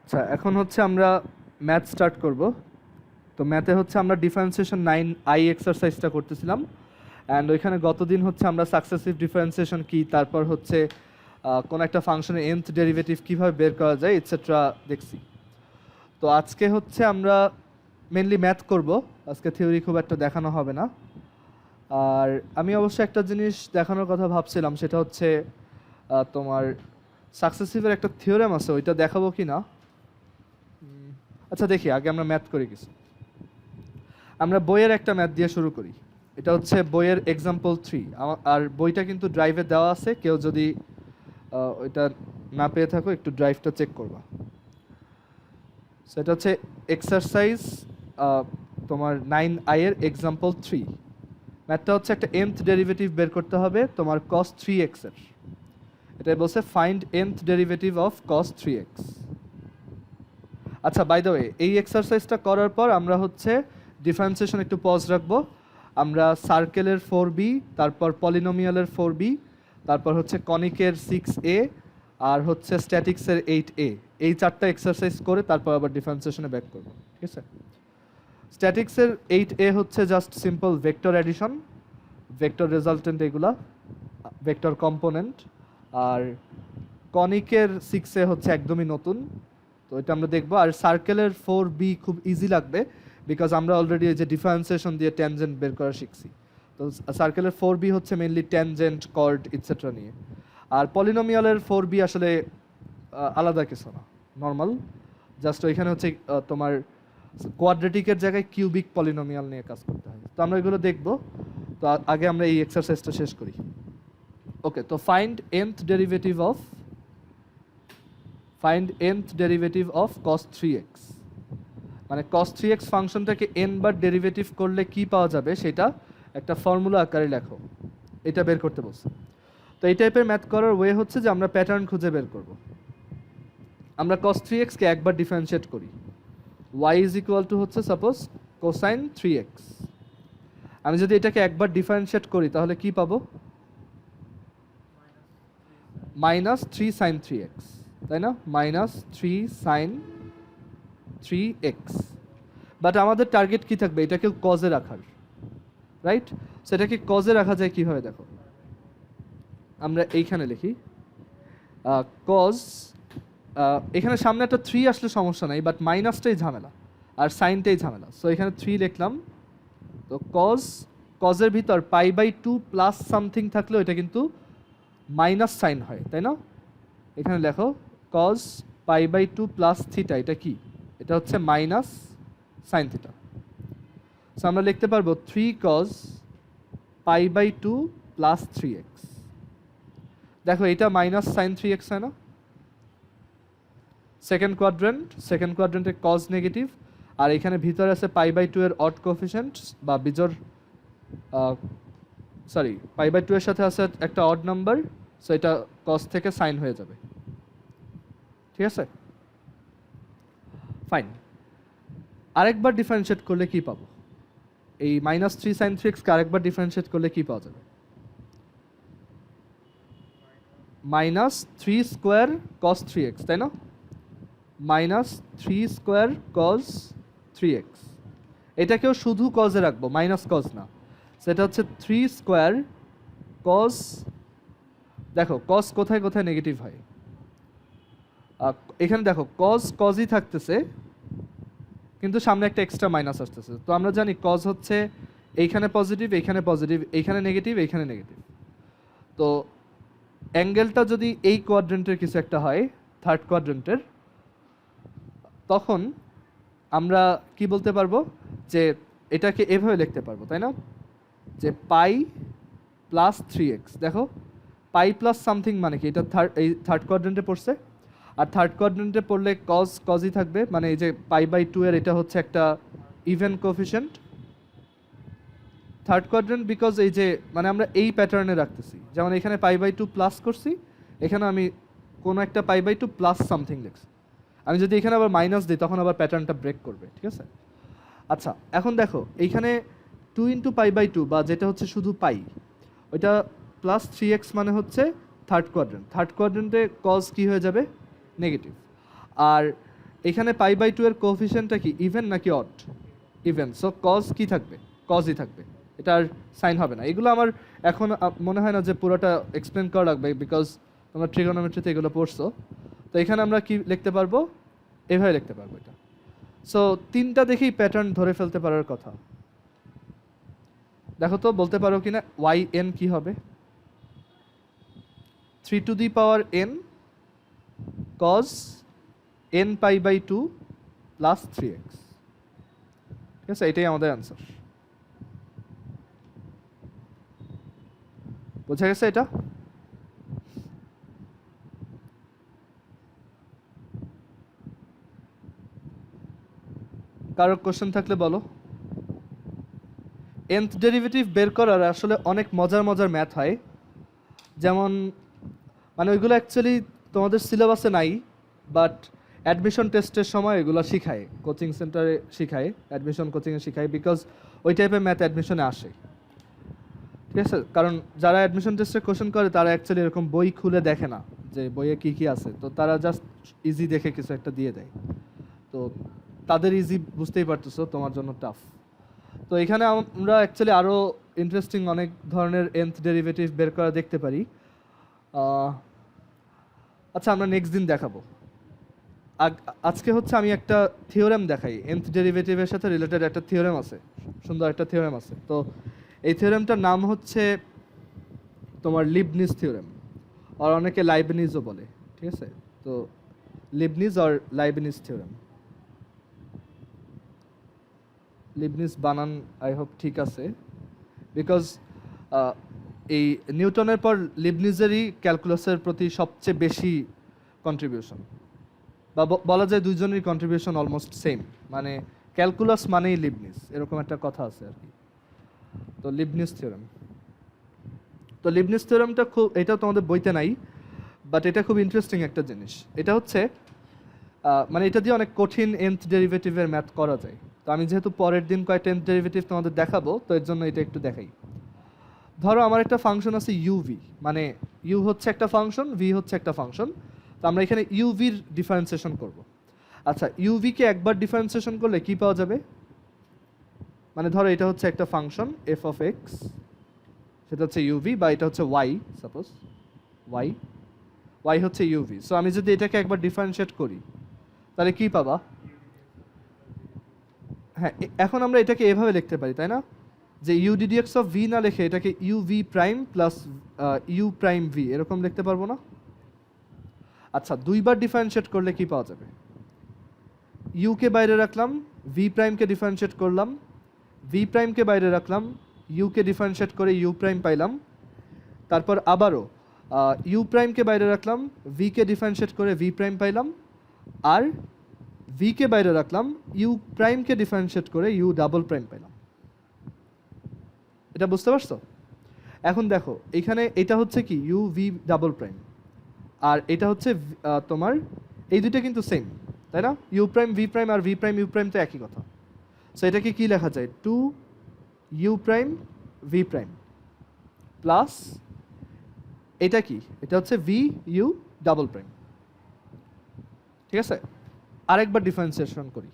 আচ্ছা, এখন হচ্ছে আমরা ম্যাথ স্টার্ট করব। তো ম্যাথে হচ্ছে আমরা ডিফারেন্সিয়েশন 9i এক্সারসাইজটা করতেছিলাম, অ্যান্ড ওইখানে গতদিন হচ্ছে আমরা সাকসেসিভ ডিফারেন্সিয়েশন কি, তারপর হচ্ছে কোন একটা ফাংশনের nth ডেরিভেটিভ কিভাবে বের করা যায় এটসেট্রা দেখছি। তো আজকে হচ্ছে আমরা মেনলি ম্যাথ করব, আজকে থিওরি খুব একটা দেখানো হবে না। আর আমি অবশ্য একটা জিনিস দেখানোর কথা ভাবছিলাম, সেটা হচ্ছে তোমার সাকসেসিভের একটা থিওরেম আছে, ওইটা দেখাবো কি না। আচ্ছা দেখি, আগে আমরা ম্যাথ করি কিছু। আমরা বইয়ের একটা ম্যাথ দিয়ে শুরু করি। এটা হচ্ছে বইয়ের এক্সাম্পল 3, আর বইটা কিন্তু ড্রাইভে দেওয়া আছে, কেউ যদি ওইটা না পেয়ে থাকো একটু ড্রাইভটা চেক করবা। সেটা হচ্ছে এক্সারসাইজ তোমার 9i এর এক্সাম্পল 3। ম্যাথটা হচ্ছে একটা nth ডেরিভেটিভ বের করতে হবে তোমার cos 3x এর। এটাই বলছে find nth derivative of cos 3x। আচ্ছা, বাই দ্য ওয়ে, এই এক্সারসাইজটা করার পর আমরা হচ্ছে ডিফারেন্সিয়েশন একটু পজ রাখবো। আমরা সার্কেলের 4b, তারপর পলিনোমিয়ালের 4b, তারপর হচ্ছে কনিকের 6a, আর হচ্ছে স্ট্যাটিক্সের 8a, এই চারটা এক্সারসাইজ করে তারপর আবার ডিফারেন্সিয়েশনে ব্যাক করবো, ঠিক আছে? স্ট্যাটিক্সের 8a হচ্ছে just simple vector addition, vector resultant, এগুলা ভেক্টর কম্পোনেন্ট। আর কনিকের 6a হচ্ছে একদমই নতুন, তো এটা আমরা দেখবো। আর সার্কেলের 4b খুব ইজি লাগবে, বিকজ আমরা অলরেডি এই যে ডিফারেন্সিয়েশন দিয়ে ট্যানজেন্ট বের করা শিখছি। তো সার্কেলের 4b হচ্ছে মেনলি ট্যানজেন্ট, কর্ড ইটসেট্রা নিয়ে। আর পলিনোমিয়ালের 4b আসলে আলাদা কিছু না, নর্মাল, জাস্ট ওইখানে হচ্ছে তোমার কোয়াড্রেটিকের জায়গায় কিউবিক পলিনোমিয়াল নিয়ে কাজ করতে হয়। তো আমরা এগুলো দেখবো। তো আগে আমরা এই এক্সারসাইজটা শেষ করি। ওকে, তো find nth derivative of cos 3x। মানে cos 3x ফাংশনটাকে n বার ডেরিভেটিভ করলে কি পাওয়া যাবে সেটা একটা ফর্মুলা আকারে লেখো, এটা বের করতে বলছে। তো এই টাইপের ম্যাথ করার ওয়ে হচ্ছে যে আমরা প্যাটার্ন খুঁজে বের করব। আমরা cos 3x কে একবার ডিফারেন্সিয়েট করি, y ইজ ইকুয়াল টু হচ্ছে সাপোজ কোসাইন 3x। আমি যদি এটাকে একবার ডিফারেন্সিয়েট করি তাহলে কি পাবো? মাইনাস 3 সাইন 3x, তাই না? Minus 3 sine 3x। বাট আমাদের টার্গেট কি থাকবে? এটাকে কজে রাখার, রাইট? সেটাকে কজে রাখা যায় কিভাবে দেখো, আমরা এইখানে লিখি কজ, এখানে সামনে একটা 3 আসলে সমস্যা নাই, বাট মাইনাসটাই ঝামেলা আর সাইনটাই ঝামেলা। সো এখানে 3 লিখলাম। তো কজের ভিতর π/2 প্লাস সামথিং থাকলে এটা কিন্তু মাইনাস সাইন হয়, তাই না? এখানে লেখো কজ π/2 প্লাস থিটা, এটা কি? এটা হচ্ছে মাইনাস সাইন থিটা। সো আমরা লিখতে পারবো 3 cos π/2 প্লাস 3x। দেখো এটা মাইনাস সাইন 3x হয় না? সেকেন্ড কোয়াড্রেন্টে কজ নেগেটিভ, আর এখানে ভিতরে আছে π/2 এর অড কোএফিসিয়েন্ট বা বিজোড়, সরি, π/2 এর সাথে আছে একটা অড নাম্বার, সো এটা কজ থেকে সাইন হয়ে যাবে, ঠিক আছে? ফাইন। আরেকবার ডিফারেন্সিয়েট করলে কি পাবো? এই মাইনাস 3 সাইন 3x কে আরেকবার ডিফারেন্সিয়েট করলে কি পাওয়া যাবে? মাইনাস 3 স্কোয়ার কস 3x, তাই না? Minus 3 square cos 3x। এটাকেও শুধু কজে রাখবো, মাইনাস কজ না। সেটা হচ্ছে 3 স্কোয়ার কজ, দেখো কজ কোথায় কোথায় নেগেটিভ হয়, এখানে দেখো কজই থাকতেছে, কিন্তু সামনে একটা এক্সট্রা মাইনাস আসতেছে। তো আমরা জানি কজ হচ্ছে এইখানে পজিটিভ, এইখানে পজিটিভ, এইখানে নেগেটিভ, এইখানে নেগেটিভ। তো অ্যাঙ্গেলটা যদি এই কোয়াড্রেন্টের কিছু একটা হয়, থার্ড কোয়াড্রেন্টের, তখন আমরা কি বলতে পারবো? যে এটাকে এভাবে লিখতে পারবো, তাই না? যে পাই প্লাস 3x। দেখো পাই প্লাস সামথিং মানে কি? এটা এই থার্ড কোয়াড্রেন্টে পড়ছে, আর থার্ড কোয়াড্রেন্টে পড়লে কজই থাকবে। মানে এই যে π/2 এর এটা হচ্ছে একটা even coefficient third quadrant, because এই যে মানে আমরা এই প্যাটার্নে রাখতেছি, যেমন এখানে π/2 প্লাস করছি, এখানে আমি কোনো একটা π/2 প্লাস সামথিং লিখছি। আমি যদি এখানে আবার মাইনাস দিই তখন আবার প্যাটার্নটা ব্রেক করবে, ঠিক আছে? আচ্ছা, এখন দেখো এইখানে 2 ইন্টু π/2 বা যেটা হচ্ছে শুধু পাই, ওইটা প্লাস 3x মানে হচ্ছে থার্ড কোয়াড্রেন্টে কজ কি হয়ে যাবে? নেগেটিভ। আর এখানে পাই বাই 2 এর কোএফিসিয়েন্টটা কি ইভেন নাকি অড? ইভেন। সো কজ কি থাকবে? কজই থাকবে, এটা আর সাইন হবে না। এগুলো আমার এখন মনে হয় না যে পুরোটা এক্সপ্লেন করা লাগবে, বিকজ তোমরা ট্রিগোনোমেট্রিতে এগুলো পড়ছো। তো এখানে আমরা কি লিখতে পারবো? এভাবে লিখতে পারবো এটা। সো তিনটা দেখেই প্যাটার্ন ধরে ফেলতে পারার কথা। দেখো তো বলতে পারো কিনা ওয়াই এন কি হবে? 3 to the power n cos n pi by 2 plus 3x। ঠিক আছে, এটাই আমাদের অ্যান্সার। বোঝা গেছে এটা? কারো কোশ্চেন থাকলে বলো। nth ডেরিভেটিভ বের করার আসলে অনেক মজার মজার ম্যাথ হয়, যেমন মানে ওইগুলো অ্যাকচুয়ালি তোমাদের সিলেবাসে নাই, বাট অ্যাডমিশন টেস্টের সময় এগুলো শিখায়, কোচিং সেন্টারে শিখায়, অ্যাডমিশন কোচিংয়ে শিখায়, বিকজ ওই টাইপের ম্যাথ অ্যাডমিশনে আসে। ঠিক আছে, কারণ যারা অ্যাডমিশন টেস্টে কোশ্চেন করে তারা অ্যাকচুয়ালি এরকম বই খুলে দেখে না যে বইয়ে কী কী আছে, তো তারা জাস্ট ইজি দেখে কিছু একটা দিয়ে দেয়। তো তাদের ইজি বুঝতেই পারতেছো, তোমার জন্য টাফ। তো এখানে আমরা অ্যাকচুয়ালি আরও ইন্টারেস্টিং অনেক ধরনের nth ডেরিভেটিভ বের করা দেখতে পারি। আচ্ছা, আমরা নেক্সট দিন দেখাবো। আজকে হচ্ছে আমি একটা থিওরেম দেখাই, nth ডেরিভেটিভের সাথে রিলেটেড একটা থিওরেম আছে, সুন্দর একটা থিওরেম আছে। তো এই থিওরেমটার নাম হচ্ছে তোমার লিবনিজ থিওরেম, আর অনেকে লাইবনিজও বলে। ঠিক আছে, তো লিবনিজ আর লাইবনিজ থিওরেম। লিবনিজ বানান আই হোপ ঠিক আছে, বিকজ এই নিউটনের পর লিবনিজেরই ক্যালকুলাসের প্রতি সবচেয়ে বেশি কন্ট্রিবিউশন, বা বলা যায় দুইজনের কন্ট্রিবিউশন অলমোস্ট সেম, মানে ক্যালকুলাস মানেই লিবনিজ, এরকম একটা কথা আছে আর কি। তো লিবনিজ থিওরেম, তো লিবনিজ থিওরেমটা খুব, এটাও তোমাদের বইতে নাই, বাট এটা খুব ইন্টারেস্টিং একটা জিনিস। এটা হচ্ছে মানে এটা দিয়ে অনেক কঠিন nth ডেরিভেটিভের ম্যাথ করা যায়। তো আমি যেহেতু পরের দিন কয়েকটা nth ডেরিভেটিভ তোমাদের দেখাবো, তো এর জন্য এটা একটু দেখাই। ধরো আমার একটা ফাংশন আছে ইউভি, মানে ইউ হচ্ছে একটা ফাংশন, ভি হচ্ছে একটা ফাংশন। তো আমরা এখানে ইউভির ডিফারেন্সিয়েশন করব। আচ্ছা, ইউভিকে একবার ডিফারেন্সিয়েশন করলে কি পাওয়া যাবে? মানে ধরো এটা হচ্ছে একটা ফাংশন এফ অফ এক্স, সেটা হচ্ছে ইউভি, বা এটা হচ্ছে ওয়াই, সাপোজ ওয়াই, ওয়াই হচ্ছে ইউভি। সো আমি যদি এটাকে একবার ডিফারেন্সিয়েট করি তাহলে কি পাবা? হ্যাঁ, এখন আমরা এটাকে এভাবে লিখতে পারি, তাই না, যে ইউ ডিডিএক্স অফ ভি না লিখে এটাকে U V prime plus u prime V, এরকম লিখতে পারবো না? আচ্ছা, দুইবার ডিফারেন্সিয়েট করলে কি পাওয়া যাবে? ইউকে বাইরে রাখলাম, ভি প্রাইমকে ডিফারেন্সিয়েট করলাম, ভি প্রাইমকে বাইরে রাখলাম, ইউকে ডিফারেন্সিয়েট করে ইউ প্রাইম পাইলাম। তারপর আবারও ইউ প্রাইমকে বাইরে রাখলাম, ভিকে ডিফারেন্সিয়েট করে ভি প্রাইম পাইলাম, আর ভিকে বাইরে রাখলাম, ইউ প্রাইমকে ডিফারেন্সিয়েট করে ইউ ডাবল প্রাইম পাইলাম। এটা বুঝতে পারছো? এখন দেখো এখানে এটা হচ্ছে কি ইউ ভি ডাবল প্রাইম, আর এটা হচ্ছে তোমার এই দুটো কিন্তু সেম, তাই না? ইউ প্রাইম ভি প্রাইম আর ভি প্রাইম ইউ প্রাইম তো একই কথা। সো এটাকে কি লেখা যায়? Two u prime v prime plus এটা কি, এটা হচ্ছে ভি ইউ ডাবল প্রাইম। ঠিক আছে, আরেকবার ডিফারেন্সিয়েশন করি।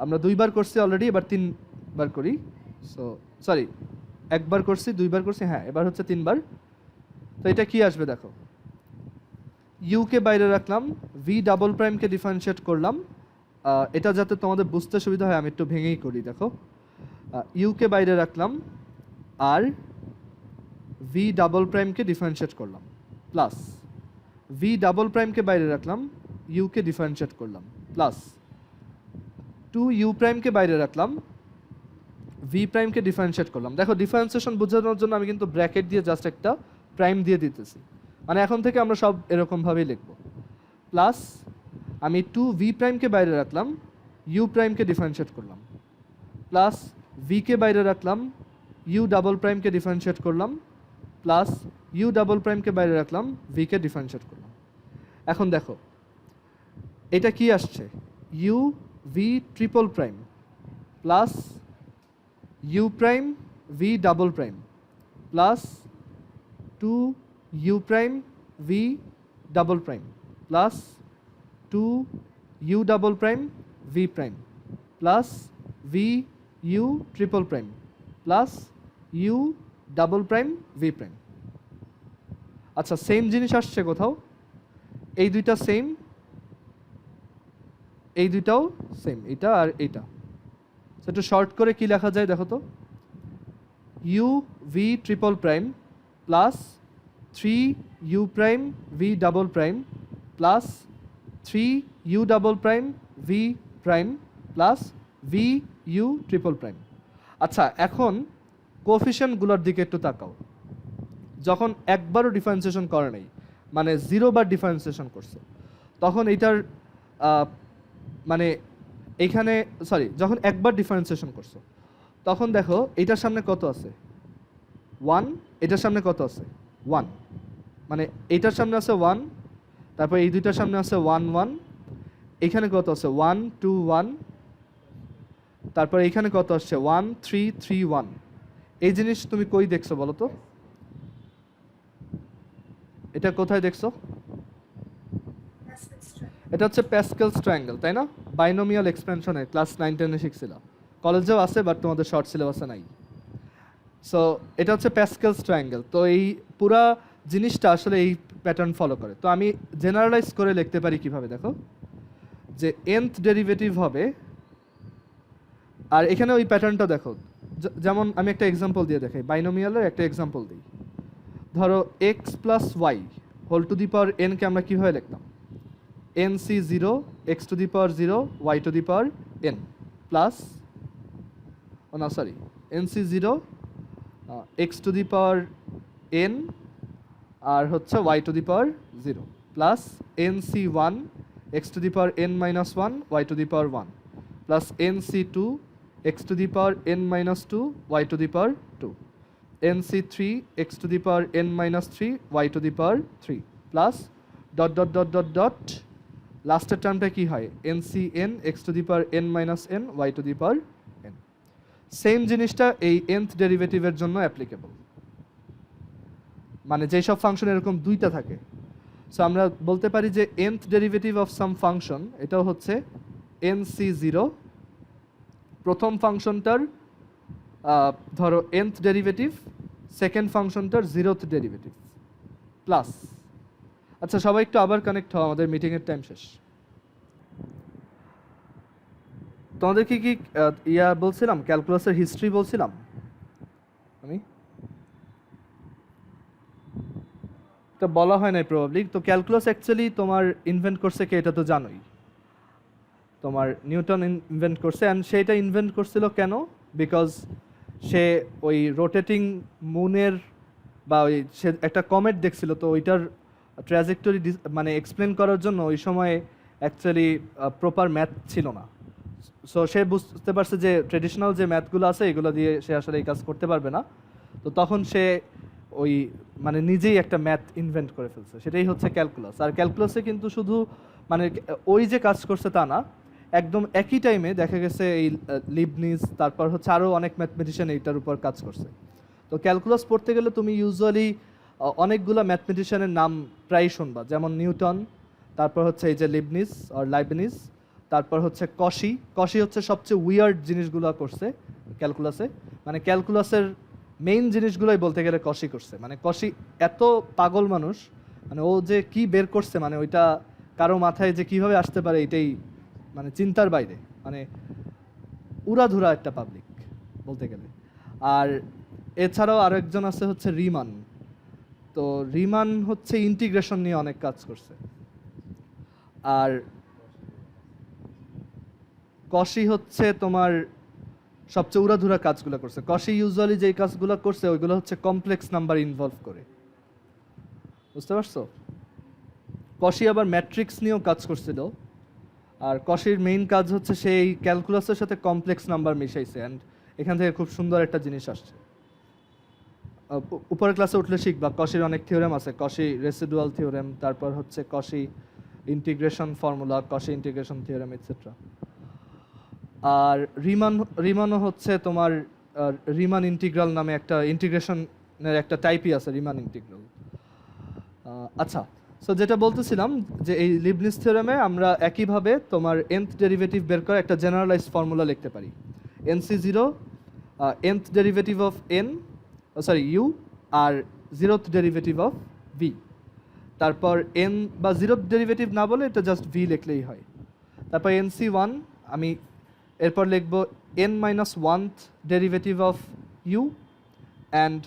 আমরা দুইবার করছি অলরেডি, এবার তিনবার করি। সো সরি, একবার করছি, দুইবার করছি, হ্যাঁ এবার হচ্ছে তিনবার। তো এটা কি আসবে দেখো, ইউকে বাইরে রাখলাম, ভি ডাবল প্রাইমকে ডিফারেন্সিয়েট করলাম। এটা যাতে তোমাদের বুঝতে সুবিধা হয় আমি একটু ভেঙেই করি। দেখো, ইউকে বাইরে রাখলাম আর ভি ডাবল প্রাইমকে ডিফারেন্সিয়েট করলাম, প্লাস ভি ডাবল প্রাইমকে বাইরে রাখলাম, ইউকে ডিফারেন্সিয়েট করলাম, প্লাস টু ইউ প্রাইমকে বাইরে রাখলাম, ভি প্রাইমকে ডিফারেন্সিয়েট করলাম। দেখো ডিফারেন্সিয়েশন বোঝানোর জন্য আমি কিন্তু ব্র্যাকেট দিয়ে জাস্ট একটা প্রাইম দিয়ে দিতেছি, মানে এখন থেকে আমরা সব এরকমভাবেই লিখব। প্লাস আমি টু ভি প্রাইমকে বাইরে রাখলাম, ইউ প্রাইমকে ডিফারেন্সিয়েট করলাম, প্লাস ভিকে বাইরে রাখলাম, ইউ ডাবল প্রাইমকে ডিফারেন্সিয়েট করলাম, প্লাস ইউ ডাবল প্রাইমকে বাইরে রাখলাম, ভিকে ডিফারেন্সিয়েট করলাম। এখন দেখো এটা কি আসছে, u v triple prime plus u prime v double prime plus two u prime v double prime plus two u double prime v prime plus v u triple prime plus u double prime v prime. আচ্ছা, same জিনিস আসছে কোথাও, এই দুইটা same, এই দুইটাও same, এটা আর এইটা। একটু শর্ট করে কি লেখা যায় দেখো তো, you v triple prime plus three you prime v double prime plus three you double prime v prime plus v u triple prime. আচ্ছা, এখন কোএফিশিয়েন্টগুলোর দিকে একটু তাকাও। যখন একবারও ডিফারেন্সিয়েশন করে নেই, মানে 0 বার ডিফারেন্সিয়েশন করছে, তখন এইটার মানে এইখানে যখন একবার ডিফারেন্সিয়েশন করছো, তখন দেখো এইটার সামনে কত আছে 1, এটার সামনে কত আছে 1, মানে এইটার সামনে আছে 1, তারপর এই দুইটার সামনে আছে 1 1, এখানে কত আছে 1 2 1, তারপর এইখানে কত আসছে 1 3 3 1। এই জিনিস তুমি কই দেখছো বলো তো, এটা কোথায় দেখছো? এটা হচ্ছে প্যাসকেলস ট্রায়াঙ্গেল, তাই না? বাইনোমিয়াল এক্সপেনশনে ক্লাস 9 10 শিখছিল, কলেজেও আছে বাট তোমাদের শর্ট সিলেবাসে নাই। সো এটা হচ্ছে প্যাসকেলস ট্রায়াঙ্গেল। তো এই পুরা জিনিসটা আসলে এই প্যাটার্ন ফলো করে। তো আমি জেনারেলাইজ করে লিখতে পারি কিভাবে, দেখো, যে nth ডেরিভেটিভ হবে, আর এখানে ওই প্যাটার্নটা দেখো, যেমন আমি একটা এক্সাম্পল দিয়ে দেখাই, বাইনোমিয়ালের একটা এক্সাম্পল দিই। ধরো x plus y whole to the power n কে আমরা কীভাবে লিখতাম, nc0 x to the power 0 y to the power n plus nc0 x to the power n আর হচ্ছে y to the power 0 plus nc1 x to the power n minus 1 y to the power 1 plus nc2 x to the power n minus 2 y to the power 2 nc3 x to the power n minus 3 y to the power 3 plus dot dot dot dot dot লাস্টের টার্মটা কি হয়, nCn x to the power n minus n y to the power n। Same জিনিসটা এই nth ডেরিভেটিভের জন্য applicable, মানে যেসব function এরকম দুইটা থাকে। সো আমরা বলতে পারি যে nth derivative of some function এটাও হচ্ছে nc0, প্রথম ফাংশনটার ধরো nth ডেরিভেটিভ, সেকেন্ড ফাংশনটার 0th ডেরিভেটিভ প্লাস। আচ্ছা, সবাই একটু আবার কানেক্ট হও, আমাদের মিটিংয়ের টাইম শেষ। তোমাদেরকে কি বলছিলাম, ক্যালকুলাসের হিস্ট্রি বলছিলাম আমি, এটা বলা হয় নাই প্রবাবলি। তো ক্যালকুলাস অ্যাকচুয়ালি তোমার ইনভেন্ট করছে কে, এটা তো জানোই, তোমার নিউটন ইনভেন্ট করছে। অ্যান্ড সেটা ইনভেন্ট করছিল কেন, বিকজ সে ওই রোটেটিং মুনের বা ওই সে একটা কমেট দেখছিল, তো ওইটার ট্র্যাজেক্টরি মানে এক্সপ্লেন করার জন্য ওই সময় অ্যাকচুয়ালি প্রপার ম্যাথ ছিল না। সো সে বুঝতে পারছে যে ট্রেডিশনাল যে ম্যাথগুলো আছে এগুলো দিয়ে সে আসলে এই কাজ করতে পারবে না। তো তখন সে ওই মানে নিজেই একটা ম্যাথ ইনভেন্ট করে ফেলছে, সেটাই হচ্ছে ক্যালকুলাস। আর ক্যালকুলাসে কিন্তু শুধু মানে ওই যে কাজ করছে তা না, একদম একই টাইমে দেখা গেছে এই লিবনিজ, তারপর হচ্ছে আরও অনেক ম্যাথমেটিশিয়ান এইটার উপর কাজ করছে। তো ক্যালকুলাস পড়তে গেলে তুমি ইউজুয়ালি অনেকগুলো ম্যাথমেটিশিয়ানের নাম প্রায় শুনবা, যেমন নিউটন, তারপর হচ্ছে এই যে লিবনিজ আর লাইবনিজ, তারপর হচ্ছে কশি হচ্ছে সবচেয়ে উইয়ার্ড জিনিসগুলো করছে ক্যালকুলাসে। মানে ক্যালকুলাসের মেইন জিনিসগুলোই বলতে গেলে কশি করছে। মানে কশি এত পাগল মানুষ, মানে ও যে কি বের করছে, মানে ওইটা কারো মাথায় যে কিভাবে আসতে পারে এটাই মানে চিন্তার বাইরে, মানে উড়াধুরা একটা পাবলিক বলতে গেলে। আর এছাড়াও আরো একজন আছে হচ্ছে রিমান। তো রিমান হচ্ছে ইন্টিগ্রেশন নিয়ে অনেক কাজ করছে। আর কশি হচ্ছে তোমার সবচেয়ে উড়াধুরা কাজগুলো করছে। কশি ইউজুয়ালি যেই কাজগুলো করছে ওইগুলো হচ্ছে কমপ্লেক্স নাম্বার ইনভলভ করে, বুঝতে পারছো? কশি আবার ম্যাট্রিক্স নিয়েও কাজ করছিল। আর কশির মেইন কাজ হচ্ছে সেই ক্যালকুলাসের সাথে কমপ্লেক্স নাম্বার মিশাইছে, অ্যান্ড এখান থেকে খুব সুন্দর একটা জিনিস আসছে। উপরের ক্লাসে উঠলে শিখবা, কশির অনেক থিওরেম আছে, কশি রেসিডুয়াল থিওরেম, তারপর হচ্ছে কশি integration formula, কশি integration theorem etcetera. আর রিমানও হচ্ছে তোমার রিমান ইন্টিগ্রাল নামে একটা ইন্টিগ্রেশনের একটা টাইপই আছে, রিমান ইন্টিগ্রাল। আচ্ছা, সো যেটা বলতেছিলাম যে এই লিবনিজ থিওরেমে আমরা একইভাবে তোমার nth ডেরিভেটিভ বের করে একটা জেনারেলাইজড ফর্মুলা লিখতে পারি nc0 nth derivative of n u আর 0th ডেরিভেটিভ অফ v। তারপর n বা 0th ডেরিভেটিভ না বলে এটা জাস্ট v লিখলেই হয়। তারপর nc1 আমি এরপর লিখব n minus 1th derivative of u and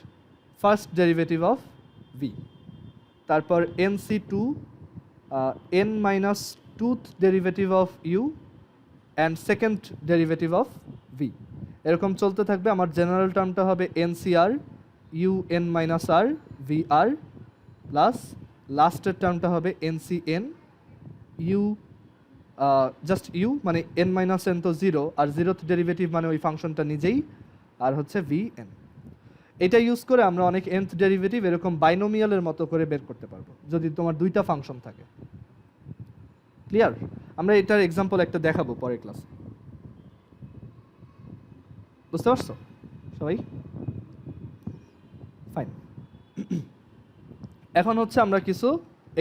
first derivative of v। তারপর nc2 n minus 2th derivative of u and second derivative of v। এরকম চলতে থাকবে। আমার জেনারেল টার্মটা হবে ncr u n minus r vr plus লাস্টের টার্মটা হবে ncn u just u মানে n minus n তো 0 আর 0th ডেরিভেটিভ মানে ওই ফাংশনটা নিজেই আর হচ্ছে vn। এটা ইউজ করে আমরা অনেক nth ডেরিভেটিভ এরকম বাইনোমিয়ালের মতো করে বের করতে পারবো যদি তোমার দুইটা ফাংশন থাকে। ক্লিয়ার? আমরা এটার এক্সাম্পল একটা দেখাবো পরের ক্লাসে। বুঝতে পারছো সবাই? ফাইন। এখন হচ্ছে আমরা কিছু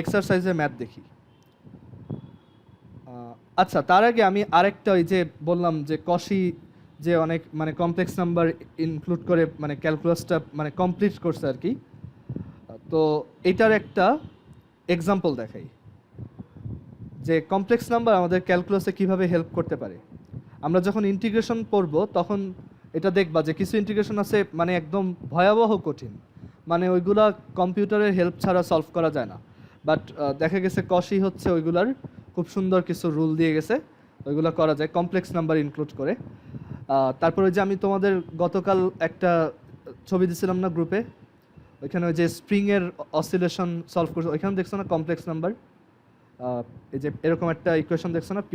এক্সারসাইজে ম্যাথ দেখি। আচ্ছা, তার আগে আমি আরেকটা ওই যে বললাম যে কশি যে অনেক মানে কমপ্লেক্স নাম্বার ইনক্লুড করে মানে ক্যালকুলাসটা মানে কমপ্লিট করছে আর কি, তো এটার একটা এক্সাম্পল দেখাই যে কমপ্লেক্স নাম্বার আমাদের ক্যালকুলাসে কিভাবে হেল্প করতে পারে। আমরা যখন ইন্টিগ্রেশন পড়ব তখন এটা দেখবা যে কিছু ইন্টিগ্রেশন আছে মানে একদম ভয়াবহ কঠিন, মানে ওইগুলা কম্পিউটারের হেল্প ছাড়া সলভ করা যায় না। বাট দেখা গেছে কশি হচ্ছে ওইগুলার খুব সুন্দর কিছু রুল দিয়ে গেছে, ওইগুলো করা যায় কমপ্লেক্স নাম্বার ইনক্লুড করে। তারপরে যে আমি তোমাদের গতকাল একটা ছবি দিছিলাম না গ্রুপে, ওইখানে ওই যে স্প্রিংয়ের অসিলেশন সলভ করছে, ওইখানে দেখছো না কমপ্লেক্স নাম্বার এই যে এরকম একটা ইকুয়েশন দেখছো না, p²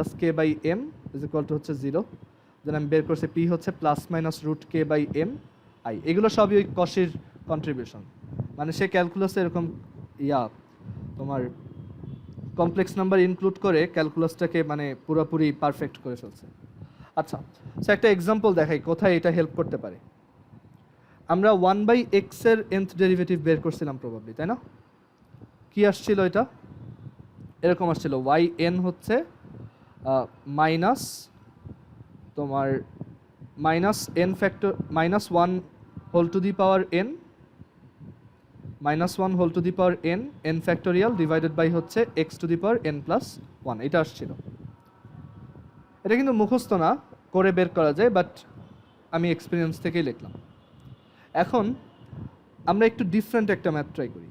+ k/m = হচ্ছে 0, দেন আমি বের করছি p হচ্ছে ±√k/m i। এগুলো সবই ওই কশির কন্ট্রিবিউশন, মানে সে ক্যালকুলাসে এরকম তোমার কমপ্লেক্স নাম্বার ইনক্লুড করে ক্যালকুলাসটাকে মানে পুরোপুরি পারফেক্ট করে ফেলছে। আচ্ছা, সো একটা এক্সাম্পল দেখাই কোথায় এটা হেল্প করতে পারে। আমরা 1/x এর nth ডেরিভেটিভ বের করছিলাম প্রবাবলি, তাই না? কি আসছিল এটা? এরকম আসছিল yn হচ্ছে মাইনাস তোমার -n factor -1 whole to the power n -1 whole to the power n factorial divided by হচ্ছে x to the power n+1, এটা আসছিল। এটা কিন্তু মুখস্থ না, করে বের করা যায়, বাট আমি এক্সপিরিয়েন্স থেকেই লিখলাম। এখন আমরা একটু ডিফারেন্ট একটা ম্যাথ ট্রাই করি,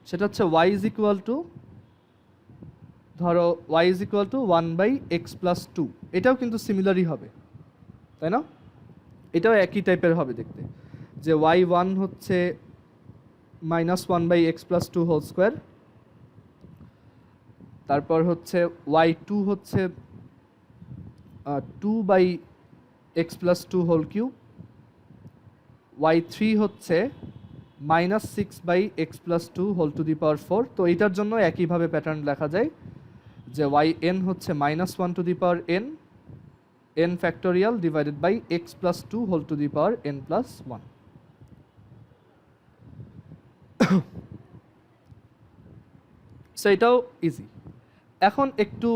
সেটা হচ্ছে y = ধরো y = 1/x+2। এটাও কিন্তু সিমিলারই হবে, তাই না? এটাও একই টাইপের হবে দেখতে, যে y1 হচ্ছে -1/x+2 হোল স্কোয়ার, তারপর হচ্ছে y2 হচ্ছে 2/x+2 হোল কিউব, y3 হচ্ছে -6/x+2 হোল টু দি পাওয়ার 4। তো এটার জন্য একইভাবে প্যাটার্ন লেখা যায় যে yn হচ্ছে -1 to the power n factorial divided by x+2 whole to the power n+1। So এটাও ইজি। এখন একটু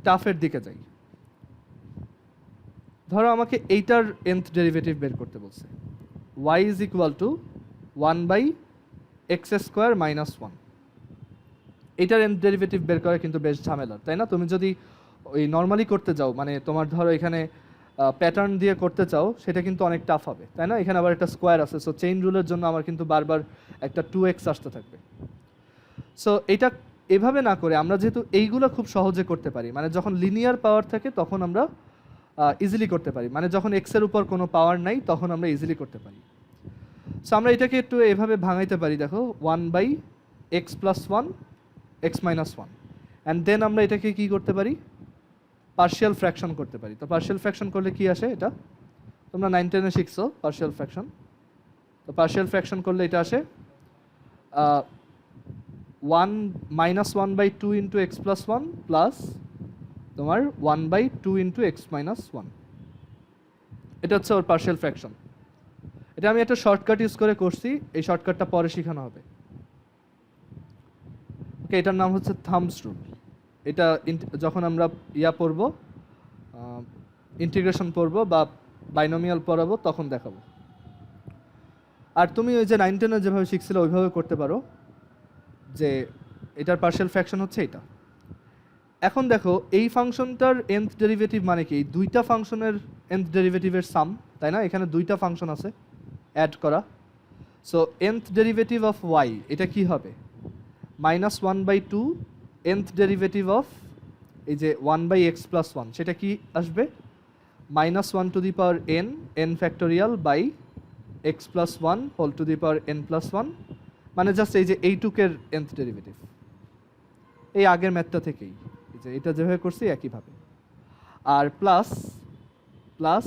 টাফের দিকে যাই। ধরো আমাকে এইটার nth ডেরিভেটিভ বের করতে বলছে, y = 1/x² - 1। এটার nth ডেরিভেটিভ বের করা কিন্তু বেশ ঝামেলার, তাই না? তুমি যদি ওই নর্মালি করতে যাও, মানে তোমার ধরো এখানে প্যাটার্ন দিয়ে করতে চাও, সেটা কিন্তু অনেক টাফ হবে, তাই না? এখানে আবার একটা স্কোয়ার আছে, সো চেইন রুলের জন্য আমার কিন্তু বারবার একটা 2x আসতে থাকবে। সো এটা এভাবে না করে আমরা যেহেতু এইগুলো খুব সহজে করতে পারি, মানে যখন লিনিয়ার পাওয়ার থাকে তখন আমরা ইজিলি করতে পারি, মানে যখন x এর উপর কোনো পাওয়ার নাই তখন আমরা ইজিলি করতে পারি। সো আমরা এটাকে একটু এভাবে ভাঙাইতে পারি, দেখো 1/x+1 x - 1, অ্যান্ড দেন আমরা এটাকে কি করতে পারি? পার্শিয়াল ফ্র্যাকশন করতে পারি। তো পার্শিয়াল ফ্র্যাকশন করলে কি আসে? এটা তোমরা 9-10-এ শিখছো পার্শিয়াল ফ্র্যাকশন। তো পার্শিয়াল ফ্র্যাকশন করলে এটা আসে 1 - 1/2 × x+1 প্লাস তোমার 1/2 × x - 1। এটা হচ্ছে ওর পার্শিয়াল ফ্র্যাকশন। এটা আমি একটা শর্টকাট ইউজ করে করছি, এই শর্টকাটটা পরে শেখানো হবে। ওকে, এটার নাম হচ্ছে থামস রুল। এটা যখন আমরা ইয়া পড়বো, ইন্টিগ্রেশন পড়বো বা বাইনোমিয়াল পড়াবো তখন দেখাবো। আর তুমি ওই যে 9 10 যেভাবে শিখছিলে ওইভাবে করতে পারো, যে এটার পার্শিয়াল ফ্র্যাকশন হচ্ছে এটা। এখন দেখো এই ফাংশনটার nth ডেরিভেটিভ মানে কি? এই দুইটা ফাংশনের nth ডেরিভেটিভের সাম, তাই না? এখানে দুইটা ফাংশন আছে অ্যাড করা। So nth derivative of y এটা কি হবে? -1/2 nth ডেরিভেটিভ অফ এই যে 1/x + 1, সেটা কি আসবে? -1 to the power n factorial by x + 1 whole to the power n + 1, মানে জাস্ট এই যে এইটুকের nth ডেরিভেটিভ, এই আগের ম্যাথটা থেকেই এই যে এটা যেভাবে করছি একইভাবে। আর প্লাস প্লাস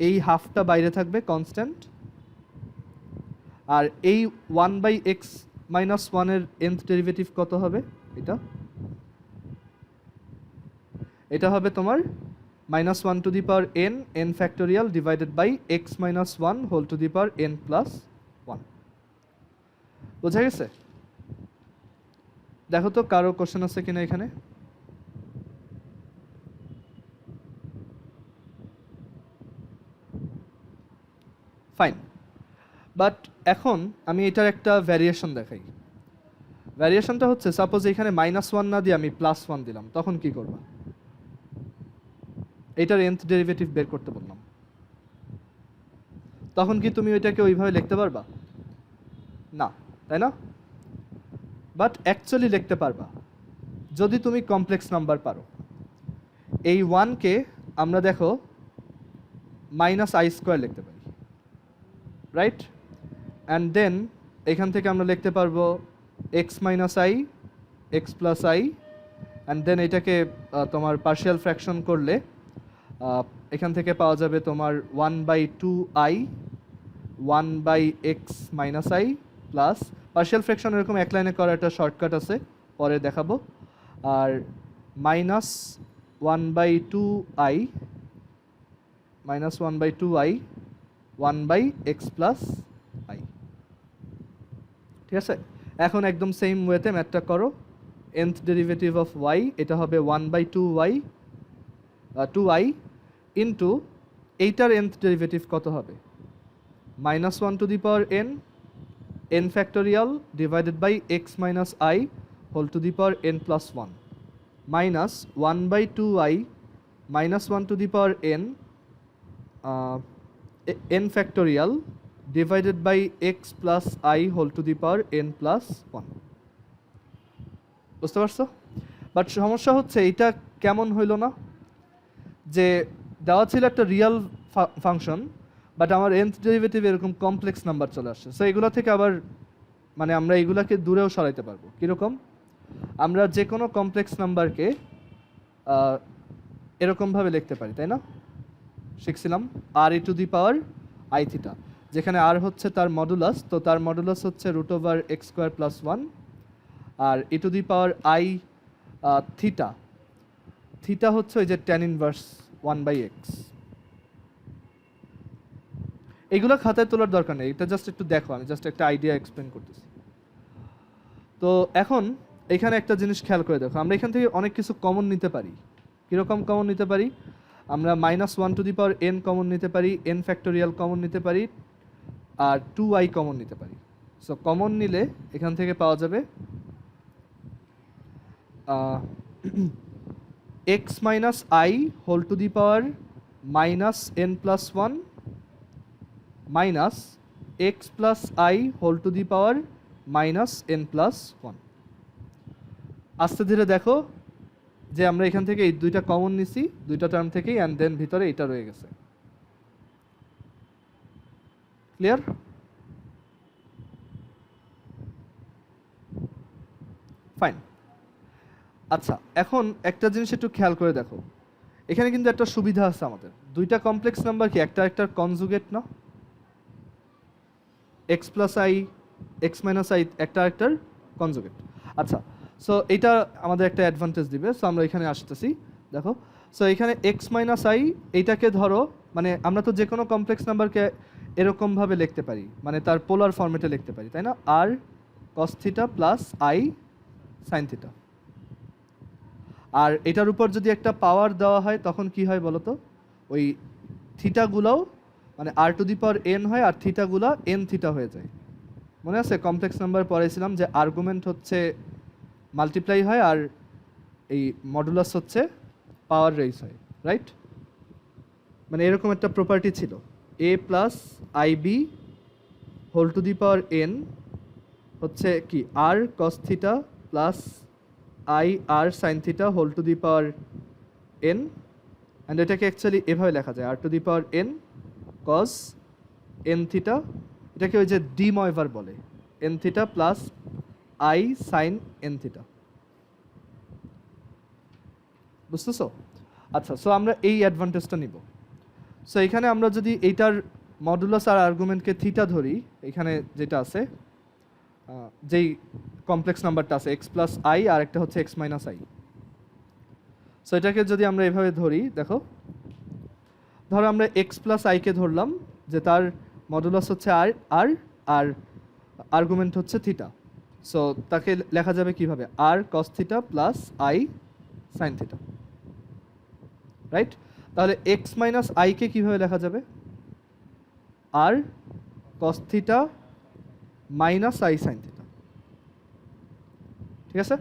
এই হাফটা বাইরে থাকবে কনস্ট্যান্ট, আর এই 1/x - 1 এর nth ডেরিভেটিভ কত হবে? এটা হবে তোমার -1 to the power n factorial divided by x - 1 whole to the power n + 1। বোঝা গেছে? দেখো তো কারো কোশ্চেন আছে কিনা এখানে? ফাইন। বাট এখন আমি এটার একটা ভ্যারিয়েশন দেখাই। ভ্যারিয়েশনটা হচ্ছে, সাপোজ এখানে -1 না দিয়ে আমি +1 দিলাম, তখন কি করবা? এটার nth ডেরিভেটিভ বের করতে বললাম, তখন কি তুমি ওইটাকে ওইভাবে লিখতে পারবা? না, তাই না? বাট অ্যাকচুয়ালি লিখতে পারবা যদি তুমি কমপ্লেক্স নাম্বার পারো। এই 1কে আমরা দেখো -i² লিখতে পারি, রাইট? অ্যান্ড দেন এখান থেকে আমরা লিখতে পারবো x - i, x + i, and then এটাকে তোমার পার্শিয়াল ফ্র্যাকশন করলে এখান থেকে পাওয়া যাবে তোমার 1/2i 1/x - i plus partial fraction এরকম এক লাইনে করার একটা শর্টকাট আছে, পরে দেখাবো। আর -1/2i 1/x + i, ঠিক আছে? এখন একদম সেম ওয়েতে ম্যাথটা করো। nth ডেরিভেটিভ অফ y এটা হবে 2i ইন্টু এইটার nth ডেরিভেটিভ কত হবে? -1 to the power n factorial divided by x - i whole to the power n + 1 minus 1/2i -1 to the power n factorial divided by x + i whole to the power n + 1। বুঝতে পারছো? But সমস্যা হচ্ছে এইটা কেমন হইল না, যে দেওয়া ছিল একটা রিয়েল ফাংশন, বাট আমার nth ডেরিভেটিভ এরকম কমপ্লেক্স নাম্বার চলে আসছে। সো এগুলো থেকে আবার মানে আমরা এগুলাকে দূরেও সরাইতে পারবো। কীরকম? আমরা যে কোনো কমপ্লেক্স নাম্বারকে এরকমভাবে লিখতে পারি, তাই না? শিখছিলাম r e to the power i theta, যেখানে r হচ্ছে তার মডুলাস, তো তার মডুলাস হচ্ছে √x² + 1, আর e to the power i theta, theta হচ্ছে ওই যে tan ইনভার্স 1/x। এইগুলো খাতায় তোলার দরকার নেই, এটা জাস্ট একটু দেখো, আমি জাস্ট একটা আইডিয়া এক্সপ্লেন করতেছি। তো এখন এখানে একটা জিনিস খেয়াল করে দেখো, আমরা এখান থেকে অনেক কিছু কমন নিতে পারি। কীরকম কমন নিতে পারি? আমরা -1 to the power n common নিতে পারি, n ফ্যাক্টোরিয়াল কমন নিতে পারি, আর 2i কমন নিতে পারি। সো কমন নিলে এখান থেকে পাওয়া যাবে x - i whole to the power -n + 1 minus x + i whole to the power -n + 1। আস্তে ধীরে দেখো যে আমরা এখান থেকে এই দুইটা কমন নিছি, দুইটা টার্ম থেকেই, অ্যান্ড দেন ভিতরে এটা রয়ে গেছে। ক্লিয়ার? ফাইন। আচ্ছা, এখন একটা জিনিস একটু খেয়াল করে দেখো, এখানে কিন্তু একটা সুবিধা আছে আমাদের, দুইটা কমপ্লেক্স নাম্বার কি একটা একটার কনজুগেট না? x + i x - i একটা একটার কনজুগেট। আচ্ছা, সো এটা আমাদের একটা অ্যাডভান্টেজ দিবে। সো আমরা এখানে আসতেছি, দেখো। সো এখানে x - i এইটাকে ধরো, মানে আমরা তো যে কোনো কমপ্লেক্স নাম্বারকে এরকমভাবে লিখতে পারি, মানে তার পোলার ফর্মেটে লিখতে পারি, তাই না? r cos θ + i sine theta. আর এটার উপর যদি একটা পাওয়ার দেওয়া হয় তখন কি হয় বলো তো, ওই থিটাগুলোও মানে আর টু দি পাওয়ার এন হয় আর থিটাগুলো এন থিটা হয়ে যায়। মনে আছে কমপ্লেক্স নাম্বার পড়েছিলাম যে আর্গুমেন্ট হচ্ছে মাল্টিপ্লাই হয় আর এই মডুলাস হচ্ছে পাওয়ার রেইজ হয়, রাইট? মানে এরকম একটা প্রপার্টি ছিল, A plus i B whole to the power n হচ্ছে কি r cos theta plus i r sine theta whole to the power n, and এটাকে অ্যাকচুয়ালি এভাবে লেখা যায় r to the power n cos n theta, এটাকে ওই যে de Moivre বলে, n theta plus i sine n theta. বুঝতেছো? আচ্ছা, সো আমরা এই অ্যাডভান্টেজটা নিব। সো এখানে আমরা যদি এইটার মডুলাস আর আর্গুমেন্টকে থিটা ধরি, এখানে যেটা আছে যেই কমপ্লেক্স নাম্বারটা আছে এক্স প্লাস আই আর একটা হচ্ছে এক্স মাইনাস আই। সো এটাকে যদি আমরা এভাবে ধরি, দেখো ধরো আমরা এক্স প্লাস আইকে ধরলাম যে তার মডুলাস হচ্ছে আর আর আর আর্গুমেন্ট হচ্ছে থিটা। সো তাকে লেখা যাবে কিভাবে, r cos theta plus i sine theta, right? তাহলে এক্স মাইনাস আইকে কীভাবে লেখা যাবে, r cos theta minus i sine theta, ঠিক আছে?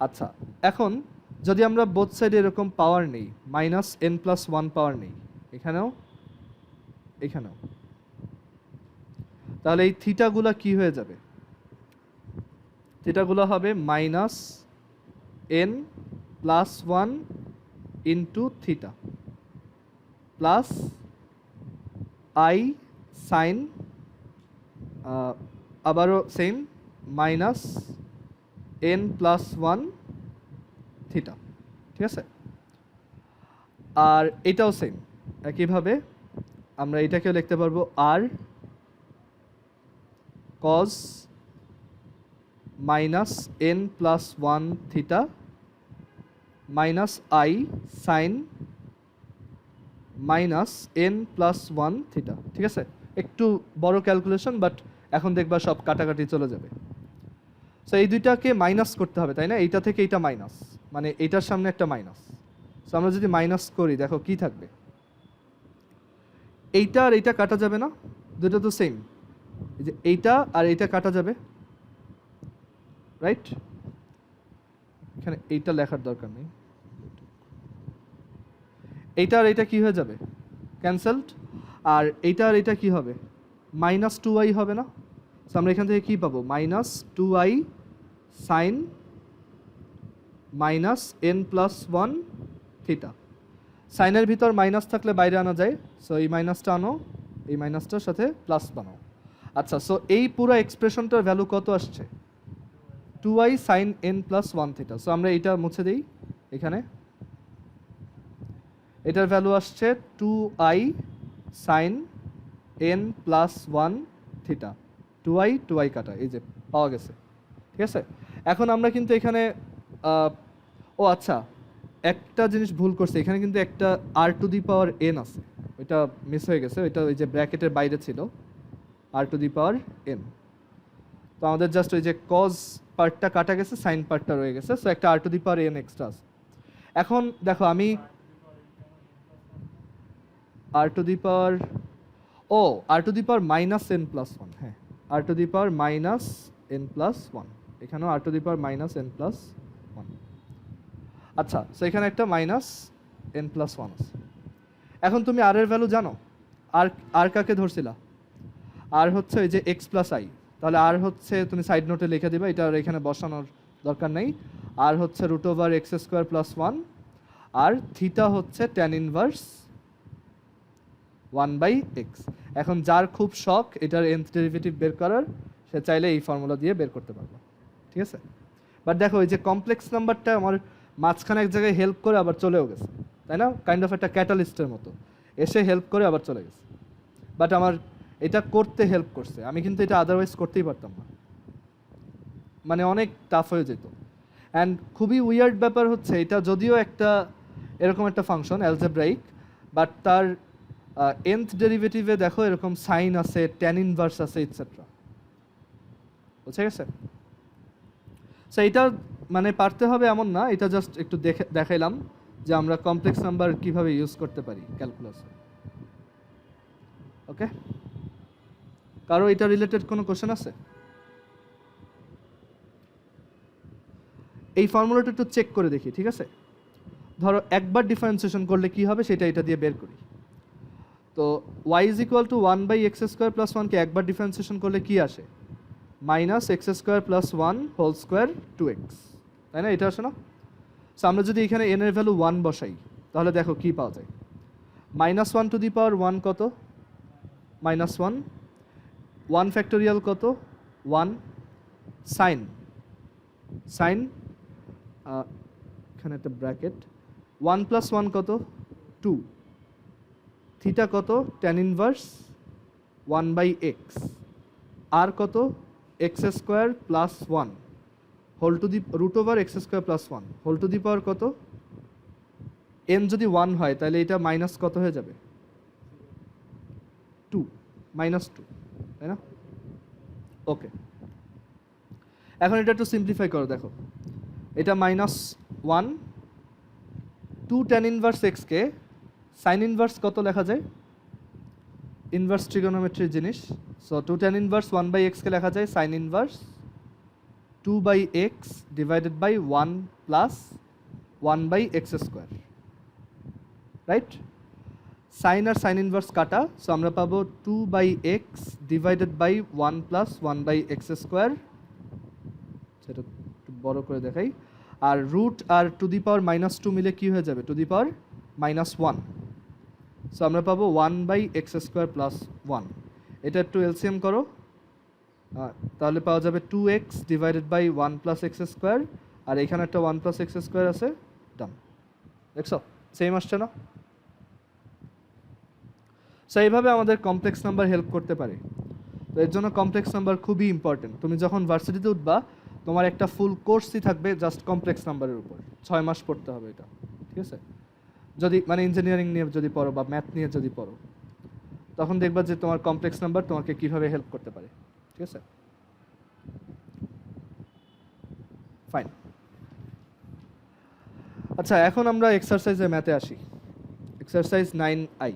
আচ্ছা, এখন যদি আমরা বোথ সাইডে এরকম পাওয়ার নেই, মাইনাস এন প্লাস ওয়ান পাওয়ার নেই, এখানেও এখানেও, তাহলে এই থিটাগুলা কি হয়ে যাবে, থিটাগুলো হবে minus n plus one into theta plus i sine আবারও same minus n plus one theta, ঠিক আছে? আর এটাও সেম একইভাবে আমরা এটাকেও লিখতে পারবো r cos minus n plus one theta minus i sine minus n plus one theta, ঠিক আছে? একটু বড় ক্যালকুলেশন, বাট এখন দেখবা সব কাটাকাটি চলে যাবে। সো এই দুইটাকে মাইনাস করতে হবে, তাই না? এইটা থেকে এইটা মাইনাস, মানে এইটার সামনে একটা মাইনাস। সো আমরা যদি মাইনাস করি, দেখো কি থাকবে, এইটা আর এইটা কাটা যাবে না, দুটো তো সেম, এই যে এইটা আর এইটা কাটা যাবে, রাইট? এখানে এইটা লেখার দরকার নেই, এইটা আর এইটা কি হয়ে যাবে, ক্যান্সেলড। আর এইটা আর এইটা কি হবে, মাইনাস টু আই হবে না? সো আমরা এখান থেকে কি পাবো, minus two i sine minus n plus one theta. সাইনের ভিতর মাইনাস থাকলে বাইরে আনা যায়, সো এই মাইনাসটা আনো, এই মাইনাসটার সাথে প্লাস বানাও। আচ্ছা, সো এই পুরো এক্সপ্রেশনটার ভ্যালু কত আসছে, two i sine n plus one theta. So আমরা এইটা মুছে দিই, এখানে এটার ভ্যালু আসছে two i sine n plus one theta, two i কাটা, এই যে পাওয়া গেছে, ঠিক আছে? এখন আমরা কিন্তু এখানে ও আচ্ছা, একটা জিনিস ভুল করছে, এখানে কিন্তু একটা r to the power N আছে, ওইটা মিস হয়ে গেছে, ওইটা ওই যে ব্র্যাকেটের বাইরে ছিল, আর টু দি পাওয়ার এন। তো আমাদের জাস্ট ওই যে কজ পার্টটা কাটা গেছে, সাইন পার্টটা রয়ে গেছে, সো একটা r to the power n extra আছে। এখন দেখো আমি r to the power r to the power minus n plus one, হ্যাঁ r to the power minus n plus one, এখানেও r to the power minus n plus one. আচ্ছা, so এখানে একটা minus n plus one আছে। এখন তুমি আর এর value জানো, আর কাকে ধরছিলা, আর হচ্ছে ওই যে এক্স প্লাস আই, তাহলে আর হচ্ছে তুমি সাইড নোটে লিখে দিবা, এটা আর এখানে বসানোর দরকার নেই। আর হচ্ছে root over x square plus one, আর থিটা হচ্ছে tan inverse one by x. এখন যার খুব শখ এটার nth ডেরিভেটিভ বের করার, সে চাইলে এই ফর্মুলা দিয়ে বের করতে পারবে, ঠিক আছে? বাট দেখো এই যে কমপ্লেক্স নাম্বারটা আমার মাঝখানে এক জায়গায় হেল্প করে আবার চলেও গেছে, তাই না? কাইন্ড অফ একটা ক্যাটালিস্টের মতো এসে হেল্প করে আবার চলে গেছে, বাট আমার এটা করতে হেল্প করছে, আমি কিন্তু এটা আদারওয়াইজ করতেই পারতাম না, মানে অনেক টাফ হয়ে যেত। অ্যান্ড খুবই উইয়ার্ড ব্যাপার হচ্ছে, এটা যদিও একটা এরকম একটা ফাংশন অ্যালজেব্রাইক, বাট তার nth ডেরিভেটিভে দেখো এরকম সাইন আছে, ট্যান ইনভার্স আছে, ইটসেট্রা, বুঝে গেছে? সো এটা মানে পারতে হবে এমন না, এটা জাস্ট একটু দেখাইলাম যে আমরা কমপ্লেক্স নাম্বার কিভাবে ইউজ করতে পারি ক্যালকুলাসে। ওকে, কারো এটা রিলেটেড কোনো কোশ্চেন আছে? এই ফর্মুলাটা একটু চেক করে দেখি, ঠিক আছে? ধরো একবার ডিফারেন্সিয়েশন করলে কি হবে সেটা এটা দিয়ে বের করি। তো y is equal to 1/x square plus 1কে একবার ডিফারেন্সিয়েশন করলে কি আসে? Minus x square plus 1 whole square 2x, তাই না? এটা আসে না? সো আমরা যদি এখানে n এর ভ্যালু 1 বসাই তাহলে দেখো কি পাওয়া যায়। মাইনাস 1 টু দি পাওয়ার 1 কত? মাইনাস 1। 1 ফ্যাক্টোরিয়াল কত? 1। সাইন সাইন এখানে একটা ব্র্যাকেট, 1 প্লাস 1 কত? 2। থিটা কত? tan inverse 1/x। আর কত? x square plus 1 whole to the root over x square plus 1 whole to the power কত? n যদি 1 হয় তাহলে এটা মাইনাস কত হয়ে যাবে? 2, -2, তাই না? ওকে, এখন এটা একটু সিম্পলিফাই করো, দেখো এটা -1 2 tan ইনভার্স x কে সাইন ইনভার্স কত লেখা যায়? ইনভার্স ট্রিগোনোমেট্রির জিনিস। সো 2 tan ইনভার্স 1/x কে লেখা যায় sine inverse 2/x divided by 1 plus 1/x square, right? Sine আর সাইন ইনভার্স কাটা, সো আমরা পাবো 2/x divided by 1 plus 1/x square, সেটা একটু বড় করে দেখাই। আর রুট আর টু দি পাওয়ার -2 মিলে কি হয়ে যাবে? To the power -1। সো আমরা পাবো 1/x স্কোয়ার প্লাস 1। এটা একটু এলসিএম করো, তাহলে পাওয়া যাবে 2x divided by 1 plus x square, আর এখানে একটা 1 প্লাস x স্কোয়ার আছে। ডান, দেখছো সেম আসছে না? সো এইভাবে আমাদের কমপ্লেক্স নাম্বার হেল্প করতে পারে। তো এর জন্য কমপ্লেক্স নাম্বার খুবই ইম্পর্টেন্ট। তুমি যখন ভার্সিটিতে উঠবা তোমার একটা ফুল কোর্সই থাকবে জাস্ট কমপ্লেক্স নাম্বারের উপর, 6 মাস পড়তে হবে এটা, ঠিক আছে? যদি মানে ইঞ্জিনিয়ারিং নিয়ে যদি পড়ো বা ম্যাথ নিয়ে যদি পড়ো, তখন দেখবা যে তোমার কমপ্লেক্স নাম্বার তোমাকে কিভাবে হেল্প করতে পারে, ঠিক আছে? ফাইন। আচ্ছা, এখন আমরা এক্সারসাইজে ম্যাথে আসি। Exercise 9I।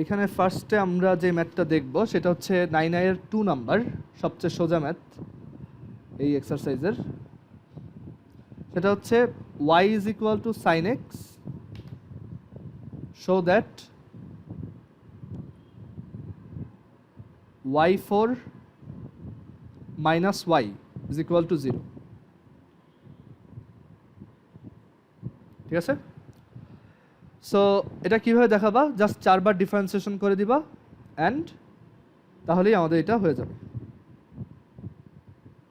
এখানে ফার্স্টে আমরা যে ম্যাথটা দেখব সেটা হচ্ছে 9I এর 2 নাম্বার, সবচেয়ে সোজা ম্যাথ এই এক্সারসাইজের। সেটা হচ্ছে y is equal to sin x, show that y4 minus y is equal to 0, ঠিক আছে? সো এটা কিভাবে দেখাবা? জাস্ট 4 বার ডিফারেন্সিয়েশন করে দিবা অ্যান্ড তাহলেই আমাদের এটা হয়ে যাবে।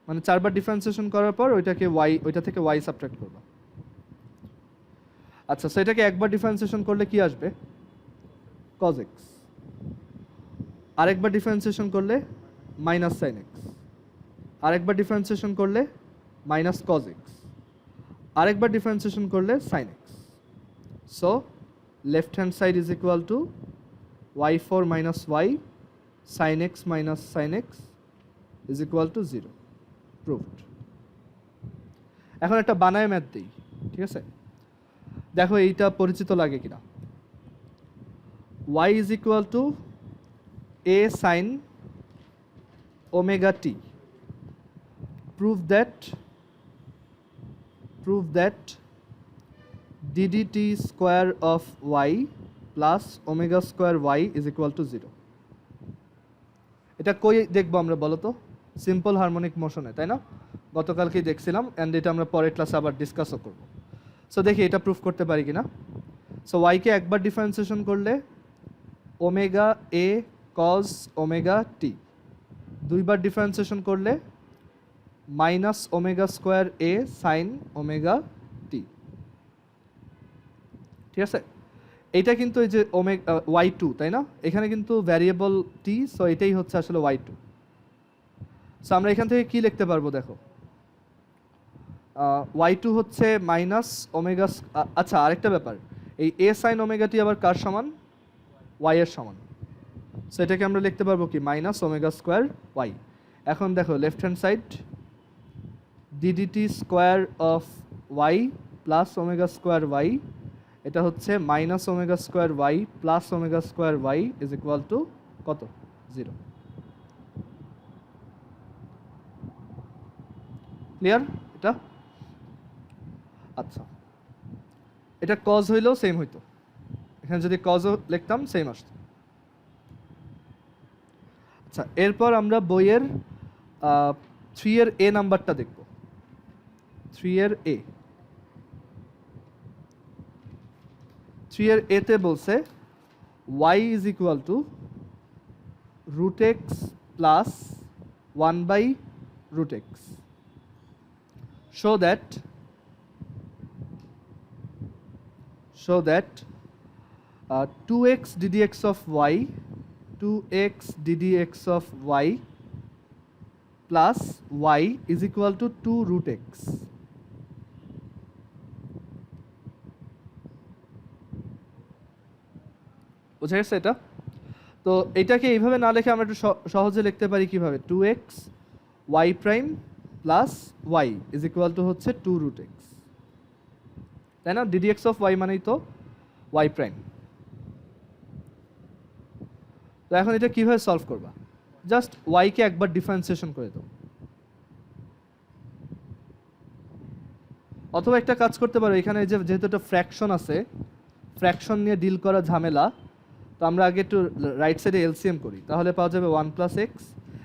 মানে 4 বার ডিফারেন্সিয়েশন করার পর ওইটাকে ওইটা থেকে y সাবট্রাক্ট করবা। আচ্ছা, সো এটাকে একবার ডিফারেন্সিয়েশন করলে কি আসবে? cos x। আরেকবার ডিফারেন্সিয়েশন করলে মাইনাস sin x। আরেকবার ডিফারেন্সিয়েশন করলে মাইনাস cos x। আরেকবার ডিফারেন্সিয়েশন করলে sin x। So left hand side is equal two y4 minus y sin x minus sin x is equal to 0. Proved. এখন একটা বানায় math দিই, ঠিক আছে? দেখো এইটা পরিচিত লাগে কিনা। y is equal to a sin omega t. Prove that ddt square of y plus omega square y is equal to 0. এটা কই দেখবো আমরা বলো তো? সিম্পল হারমোনিক মোশনে, তাই না? গতকালকেই দেখছিলাম অ্যান্ড এটা আমরা পরের ক্লাসে আবার ডিসকাসও করব। সো দেখি এটা প্রুফ করতে পারি কিনা। সো ওয়াইকে একবার ডিফারেন্সিয়েশন করলে ওমেগা এ কজ ওমেগা টি, দুইবার ডিফারেন্সিয়েশন করলে মাইনাস ওমেগা স্কোয়ার এ সাইন ওমেগা টি, ঠিক আছে? এইটা কিন্তু এই যে y2, তাই না? এখানে কিন্তু ভ্যারিয়েবল টি, সো এটাই হচ্ছে আসলে y2। সো আমরা এখান থেকে কি লিখতে পারবো? দেখো y2 হচ্ছে মাইনাস ওমেগা। আচ্ছা, আরেকটা ব্যাপার, এই a সাইন ওমেগা টি আবার কার সমান? y এর সমান। সো এটাকে আমরা লিখতে পারবো কি? Minus omega square y। এখন দেখো left hand side DDT square of y plus omega square y, এটা হচ্ছে minus omega square y plus omega square y is equal to কত? 0। ক্লিয়ার এটা? আচ্ছা, এটা কজ হইলেও সেম হইতো, এখানে যদি কজও লিখতাম সেম আসতো। আচ্ছা, এরপর আমরা বইয়ের 3 এর এ নাম্বারটা দেখব। 3 এর এ, 3 এর এতে বলছে y is equal to root x plus 1/√x, show that 2x ddx of y, 2x ddx of y plus y is equal to 2√x. বুঝা গেছে এটা? তো এটাকে এইভাবে না লিখে আমরা একটু সহজে লিখতে পারি কিভাবে? 2x y prime plus y is equal to হচ্ছে 2√x, তাই না? ddx অফ y মানেই তো y প্রাইম। তো এখন এটা কিভাবে সলভ করবা? জাস্ট y কে একবার ডিফারেন্সিয়েশন করে দাও, অথবা একটা কাজ করতে পারো, এখানে যেহেতু একটা ফ্র্যাকশন আছে, ফ্র্যাকশন নিয়ে ডিল করা ঝামেলা, তো আমরা আগে একটু রাইট সাইডে এলসিএম করি, তাহলে পাওয়া যাবে 1 + x।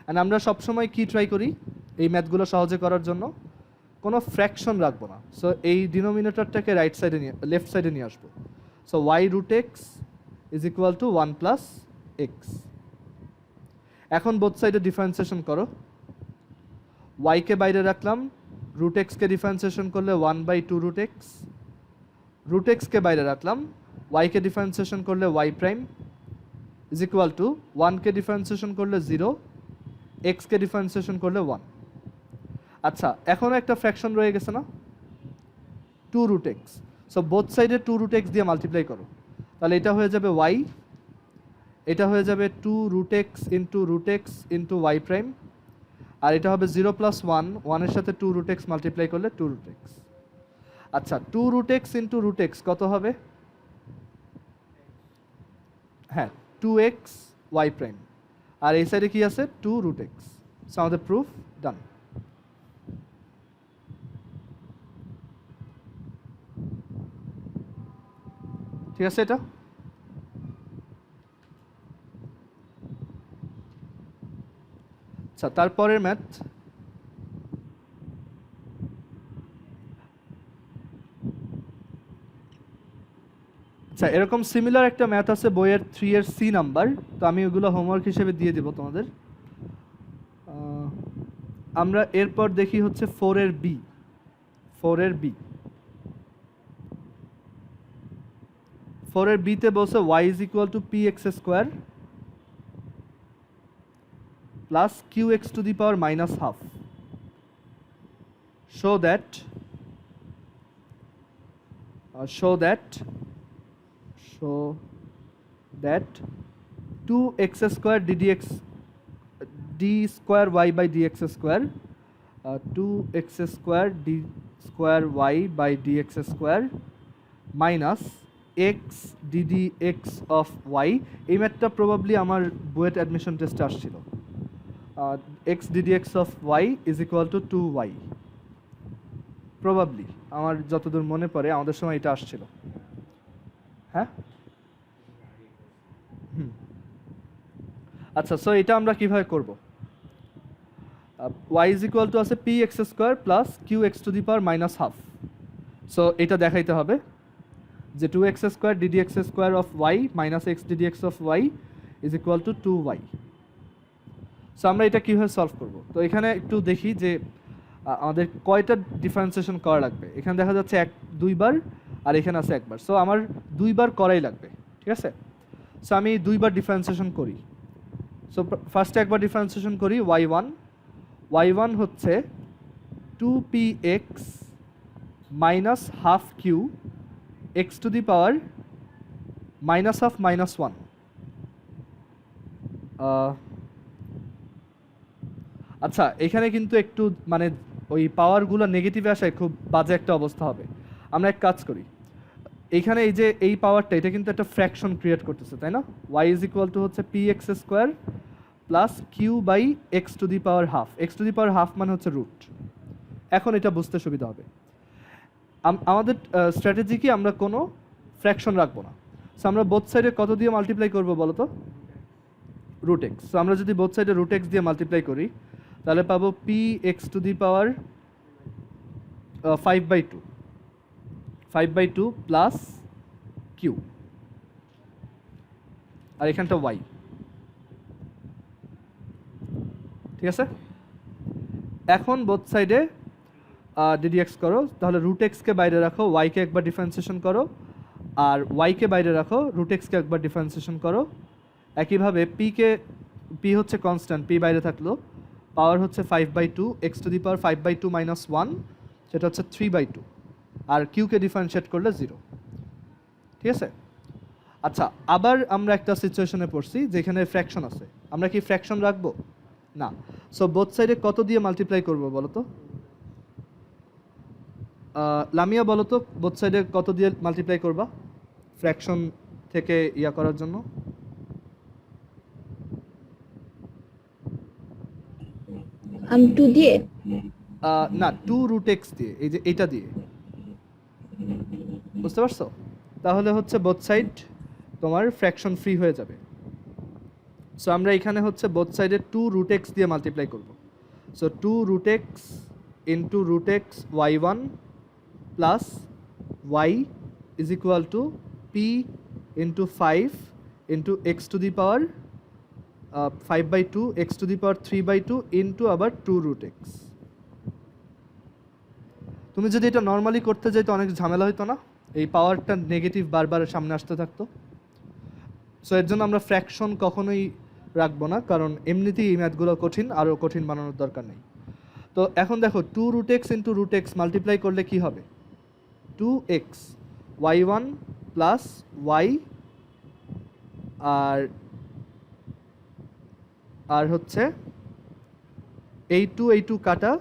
অ্যান্ড আমরা সবসময় কি ট্রাই করি এই ম্যাথগুলো সহজে করার জন্য? কোনো ফ্র্যাকশন রাখবো না, সো এই ডিনোমিনেটরটাকে রাইট সাইডে নিয়ে লেফট সাইডে নিয়ে আসবো। So y√x is equal two 1 + x। এখন বোথ সাইডে ডিফারেন্সিয়েশন করো, y কে বাইরে রাখলাম, √x কে ডিফারেন্সিয়েশন করলে 1/2√x, √x কে বাইরে রাখলাম, y কে ডিফারেন্সিয়েশন করলে y prime is equal two 1 K differentiation করলে 0, x কে ডিফারেন্সিয়েশন করলে 1। আচ্ছা, এখনো একটা ফ্র্যাকশন রয়ে গেছে না, 2√x। সো বোথ সাইডে 2√x দিয়ে মাল্টিপ্লাই করো, তাহলে এটা হয়ে যাবে y, এটা হয়ে যাবে 2√x into √x into y prime, আর এটা হবে 0 + 1, 1 এর সাথে 2√x মাল্টিপ্লাই করলে 2√x। আচ্ছা, 2√x ইন্টু √x কত হবে? হ্যাঁ, 2x y প্রাইম, আর এই সাইডে কি আছে? 2√x। সো আমাদের প্রুফ ডান। ঠিক আছে এটা? আচ্ছা, তারপরের ম্যাথ, আচ্ছা এরকম সিমিলার একটা ম্যাথ আছে বইয়ের 3 এর সি নাম্বার, তো আমি ওগুলো হোমওয়ার্ক হিসেবে দিয়ে দেব তোমাদের। আমরা এরপর দেখি হচ্ছে 4 এর বি, 4 এর বি, 4 এর বিতে বলছে y is equal two px² plus qx to the power -½ show that 2x² ddx d²y/dx², 2x² d²y/dx² minus x ddx of y। এই ম্যাথটা প্রবাবলি আমার বুয়েট অ্যাডমিশন টেস্টে আসছিল। x ddx of y is equal to 2y, probably আমার যতদূর মনে পড়ে আমাদের সময় এটা আসছিল। হ্যাঁ, আচ্ছা, সো এটা আমরা কিভাবে করব? y ইজ ইকুয়াল টু আছে px² plus qx to the power -½ so এটা দেখাইতে হবে যে 2x² ddx² of y minus x ddx of y is equal to 2y। So আমরা এটা কীভাবে সলভ করব? তো এখানে একটু দেখি যে আমাদের কয়টা ডিফারেন্সিয়েশন করা লাগবে। এখানে দেখা যাচ্ছে 2বার, আর এখানে আছে 1বার, সো আমার 2বার করাই লাগবে। ঠিক আছে, সো আমি 2বার ডিফারেন্সিয়েশন করি। সো ফার্স্টে একবার ডিফারেন্সিয়েশন করি, y1 হচ্ছে 2px minus ½ q x to the power -1। আচ্ছা, এখানে কিন্তু একটু মানে ওই পাওয়ারগুলো নেগেটিভে আসায় খুব বাজে একটা অবস্থা হবে। আমরা এক কাজ করি, এইখানে এই যে এই পাওয়ারটা এটা কিন্তু একটা ফ্র্যাকশন ক্রিয়েট করতেছে, তাই না? ওয়াই ইজ ইকুয়াল টু হচ্ছে p x square plus q by x to the power half. X to the power half মানে হচ্ছে রুট। এখন এটা বুঝতে সুবিধা হবে। আমাদের স্ট্র্যাটেজি কি, আমরা কোনো ফ্র্যাকশন রাখবো না। সো আমরা বোথ সাইডে কত দিয়ে মাল্টিপ্লাই করবো বলো তো? Root x. সো আমরা যদি বোথ সাইডে রুট এক্স দিয়ে মাল্টিপ্লাই করি তাহলে পাবো p x to the power 5/2 5/2 plus q, আর এখানটা ওয়াই। ঠিক আছে, এখন বোথ সাইডে ডিডিএক্স করো, তাহলে রুট এক্সকে বাইরে রাখো, ওয়াইকে একবার ডিফারেন্সিয়েশন করো, আর ওয়াইকে বাইরে রাখো, রুট এক্সকে একবার ডিফারেন্সিয়েশন করো। একইভাবে পি হচ্ছে কনস্ট্যান্ট, পি বাইরে থাকলো, পাওয়ার হচ্ছে 5/2, x to the power 5/2 minus 1, সেটা হচ্ছে 3/2, আর কিউকে ডিফারেন্সিয়েট করলে 0। ঠিক আছে, আচ্ছা আবার আমরা একটা সিচুয়েশনে পড়ছি যেখানে ফ্র্যাকশন আছে, আমরা কি ফ্র্যাকশন রাখবো না? সো বোথ সাইডে কত দিয়ে মাল্টিপ্লাই করবো বলো তো? লামিয়া বলো তো, বোথ সাইডে কত দিয়ে মাল্টিপ্লাই করবা ফ্র্যাকশন থেকে ইয়া করার জন্য? টু দিয়ে না, 2 রুট এক্স দিয়ে, এই যে এটা দিয়ে, বুঝতে পারছো? তাহলে হচ্ছে বোথ সাইড তোমার ফ্র্যাকশন ফ্রি হয়ে যাবে। সো আমরা এখানে হচ্ছে বোথ সাইডে 2 রুট এক্স দিয়ে মাল্টিপ্লাই করব। So 2 root x into root x y one plus y is equal to p into 5 into x to the power 5/2 x to the power 3/2 into আবার 2 root x. তুমি যদি এটা normally করতে যাই তো অনেক ঝামেলা হইতো না, এই পাওয়ারটা নেগেটিভ বারবার সামনে আসতে থাকতো। সো এর জন্য আমরা ফ্র্যাকশন কখনোই রাখবো না, কারণ এমনিতেই এই ম্যাথগুলো কঠিন, আরও কঠিন বানানোর দরকার নেই। তো এখন দেখো 2 root x into root x multiply করলে কি হবে? 2x y1 প্লাস ওয়াই, আর হচ্ছে এই টু কাটা,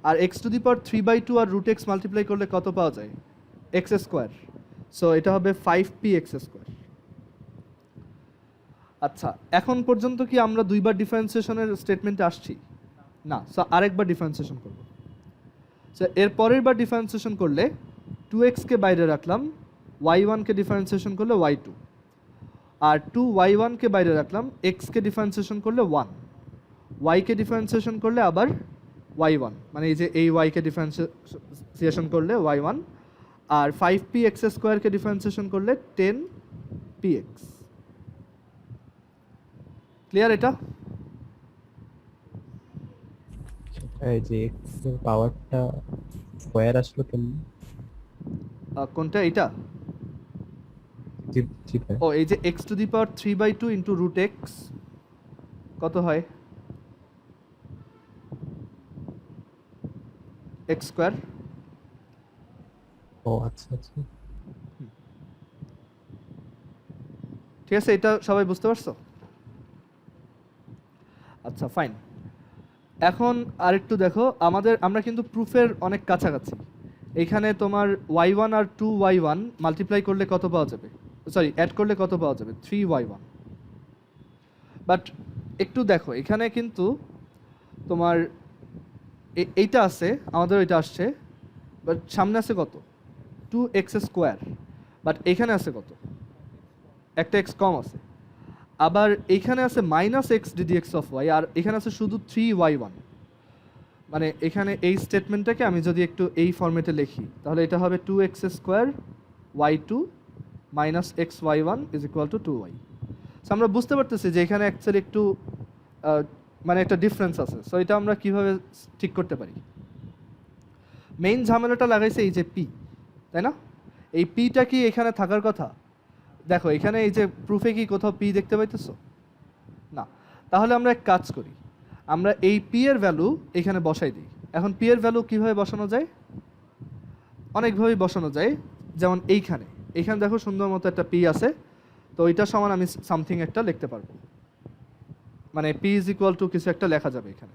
আর এক্স টু দি পাওয়ার 3/2 আর রুট এক্স মাল্টিপ্লাই করলে কত পাওয়া যায়? X square. সো এটা হবে 5p(x স্কোয়ার)। আচ্ছা, এখন পর্যন্ত কি আমরা দুইবার ডিফারেন্সিয়েশনের স্টেটমেন্টে আসছি? না। সো আরেকবার ডিফারেন্সিয়েশন করব। সো এর পরের বার ডিফারেন্সিয়েশন করলে 2xকে বাইরে রাখলাম, y1কে ডিফারেন্সিয়েশন করলে y2, আর 2y1কে বাইরে রাখলাম, xকে ডিফারেন্সিয়েশন করলে 1, yকে ডিফারেন্সিয়েশন করলে আবার y1, মানে এই যে এই yকে ডিফারেন্সিয়েশন করলে y1, আর 5p(x স্কোয়ারকে ডিফারেন্সিয়েশন করলে 10px। ক্লিয়ার এটা? এই যে এক্স এর পাওয়ারটা স্কয়ার আসলো কেমন? কোনটা এটা? জি জি ভাই। ও, এই যে x to the power 3/2 into root x কত হয়? x square. ও আচ্ছা আচ্ছা। ঠিক আছে, এটা সবাই বুঝতে পারছো? আচ্ছা ফাইন। এখন আরেকটু দেখো, আমরা কিন্তু প্রুফের অনেক কাছাকাছি। এখানে তোমার y1 আর 2y1 মাল্টিপ্লাই করলে কত পাওয়া যাবে? সরি, অ্যাড করলে কত পাওয়া যাবে? 3y1। বাট একটু দেখো, এখানে কিন্তু তোমার এইটা আছে, আমাদের ওইটা আসছে, বাট সামনে আছে কত? 2x square. বাট এখানে আছে কত? একটা x কম আছে। আবার এখানে আছে minus x d dx of y, আর এখানে আছে শুধু 3y1। মানে এখানে এই স্টেটমেন্টটাকে আমি যদি একটু এই ফরম্যাটে লিখি তাহলে এটা হবে 2x square y2 minus x y1 is equal to 2y। So আমরা বুঝতে পারতেছি যে এখানে অ্যাকচুয়ালি একটু মানে একটা ডিফারেন্স আছে। সো এটা আমরা কিভাবে ঠিক করতে পারি? মেইন ঝামেলাটা লাগাইছে এই যে পি, তাই না? এই পিটা কি এখানে থাকার কথা? দেখো এখানে এই যে প্রুফে কি কোথাও পি দেখতে পাইতেছো? না। তাহলে আমরা এক কাজ করি, আমরা এই পি এর ভ্যালু এখানে বসাই দিই। এখন পি এর ভ্যালু কিভাবে বসানো যায়? অনেকভাবেই বসানো যায়। যেমন এখানে দেখো সুন্দর মতো একটা পি আছে, তো ওইটা সমান আমি সামথিং একটা লিখতে পারবো, মানে পি ইজ ইকুয়াল টু কিছু একটা লেখা যাবে এখানে।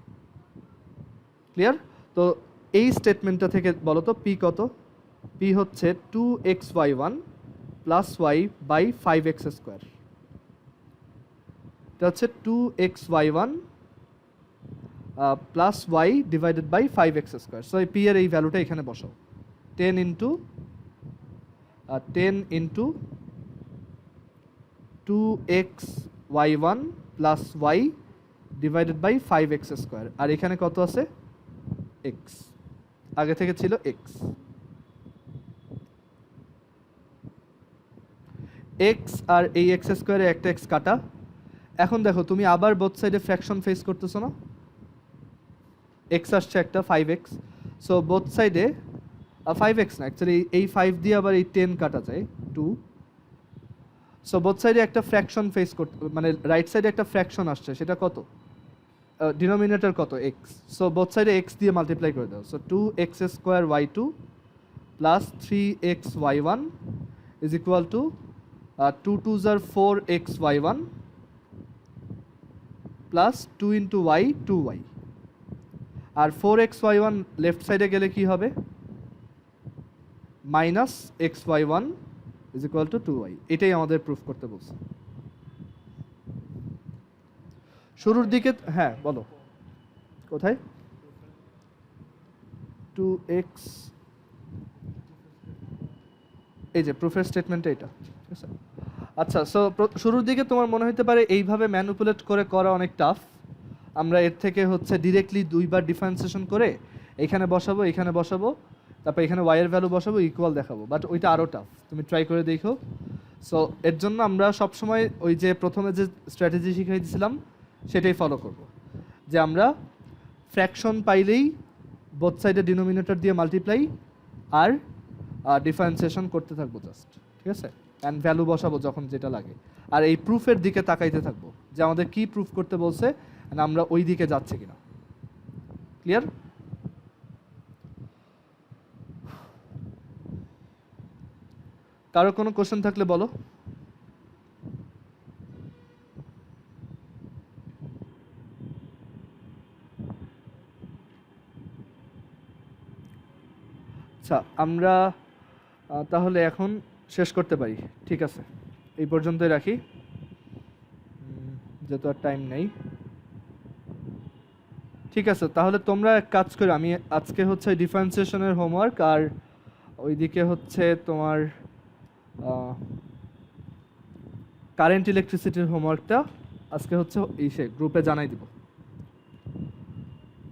ক্লিয়ার? তো এই স্টেটমেন্টটা থেকে বলো তো পি কত? পি হচ্ছে 2xy1 plus Y by 5x square. এটা হচ্ছে 2xy1 plus y divided by 5x square. So এই পি এর এই ভ্যালুটা এখানে বসাও, 10 into 2xy1 plus y divided by 5x square. আর এখানে কত আছে? x, আগে থেকে ছিল x। x আর এই x স্কোয়ারে একটা x কাটা। এখন দেখো তুমি আবার বোথ সাইডে ফ্র্যাকশন ফেস করতেছো না? x আসছে একটা 5x, সো বোথ সাইডে 5x না অ্যাকচুয়ালি এই 5 দিয়ে আবার এই 10 কাটা যায় 2, সো বোথ সাইডে একটা ফ্র্যাকশন ফেস করতে, মানে রাইট সাইডে একটা ফ্র্যাকশন আসছে, সেটা কত? ডিনোমিনেটর কত? x, সো বোথ সাইডে x দিয়ে মাল্টিপ্লাই করে দাও। So 2x square y2 plus 3xy1 is equal to 2 2s are 4xy1 plus 2 into y 2y। আর 4xy1 লেফট সাইডে গেলে কি হবে? Minus xy1 is equal to 2y। এটাই আমাদের প্রুফ করতে বলছে। শুরুর দিকে হ্যাঁ বলো কোথায়? 2x, এই যে প্রুফের স্টেটমেন্টটা এটা, ঠিক আছে? আচ্ছা, সো শুরুর দিকে তোমার মনে হতে পারে এইভাবে ম্যানিপুলেট করে করা অনেক টাফ, আমরা এর থেকে হচ্ছে ডিরেক্টলি দুইবার ডিফারেন্সিয়েশন করে এখানে বসাবো, এখানে বসাবো, তারপর এখানে y এর ভ্যালু বসাবো, ইকুয়াল দেখাবো, বাট ওইটা আরও টাফ। তুমি ট্রাই করে দেখো। সো এর জন্য আমরা সবসময় ওই যে প্রথমে যে স্ট্র্যাটেজি শিখিয়ে দিয়েছিলাম সেটাই ফলো করব, যে আমরা ফ্র্যাকশন পাইলেই বোথ সাইডে ডিনোমিনেটর দিয়ে মাল্টিপ্লাই আর ডিফারেন্সিয়েশন করতে থাকবো জাস্ট, ঠিক আছে? অ্যান্ড ভ্যালু বসাবো যখন যেটা লাগে, আর এই প্রুফের দিকে তাকাইতে থাকবো যে আমাদের কি প্রুফ করতে বলছে, and আমরা ওই দিকে যাচ্ছে কিনা। ক্লিয়ার? কারো কোনো কোশ্চেন থাকলে বলো। আচ্ছা, আমরা তাহলে এখন শেষ করতে পারি, ঠিক আছে? এই পর্যন্তই রাখি, যেহেতু আর টাইম নেই। ঠিক আছে, তাহলে তোমরা এক কাজ করো, আমি আজকে হচ্ছে ডিফারেন্সিয়েশনের হোমওয়ার্ক আর ওইদিকে হচ্ছে তোমার কারেন্ট ইলেকট্রিসিটির হোমওয়ার্কটা আজকে হচ্ছে সে গ্রুপে জানাই দিব।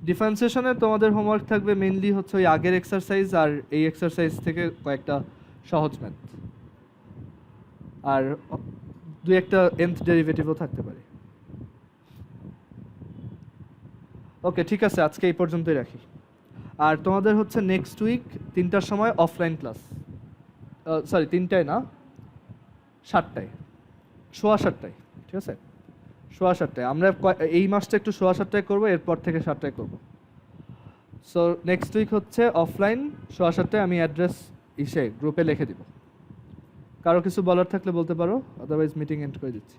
ডিফারেন্সিয়েশনে তোমাদের হোমওয়ার্ক থাকবে মেইনলি হচ্ছে ওই আগের এক্সারসাইজ আর এই এক্সারসাইজ থেকে কয়েকটা সহজ ম্যাথ, আর দুই একটা nth ডেরিভেটিভও থাকতে পারে। ওকে, ঠিক আছে, আজকে এই পর্যন্তই রাখি। আর তোমাদের হচ্ছে নেক্সট উইক 3টার সময় অফলাইন ক্লাস, সরি 3টায় না, 7টায়, 7:15, ঠিক আছে? 7:15 আমরা এই মাসটা একটু 7:15 করবো, এরপর থেকে 7টায় করব। সো নেক্সট উইক হচ্ছে অফলাইন 7:15, আমি অ্যাড্রেস গ্রুপে লিখে দিব। কারো কিছু বলার থাকলে বলতে পারো, আদারওয়াইজ মিটিং এন্ড করে দিচ্ছি।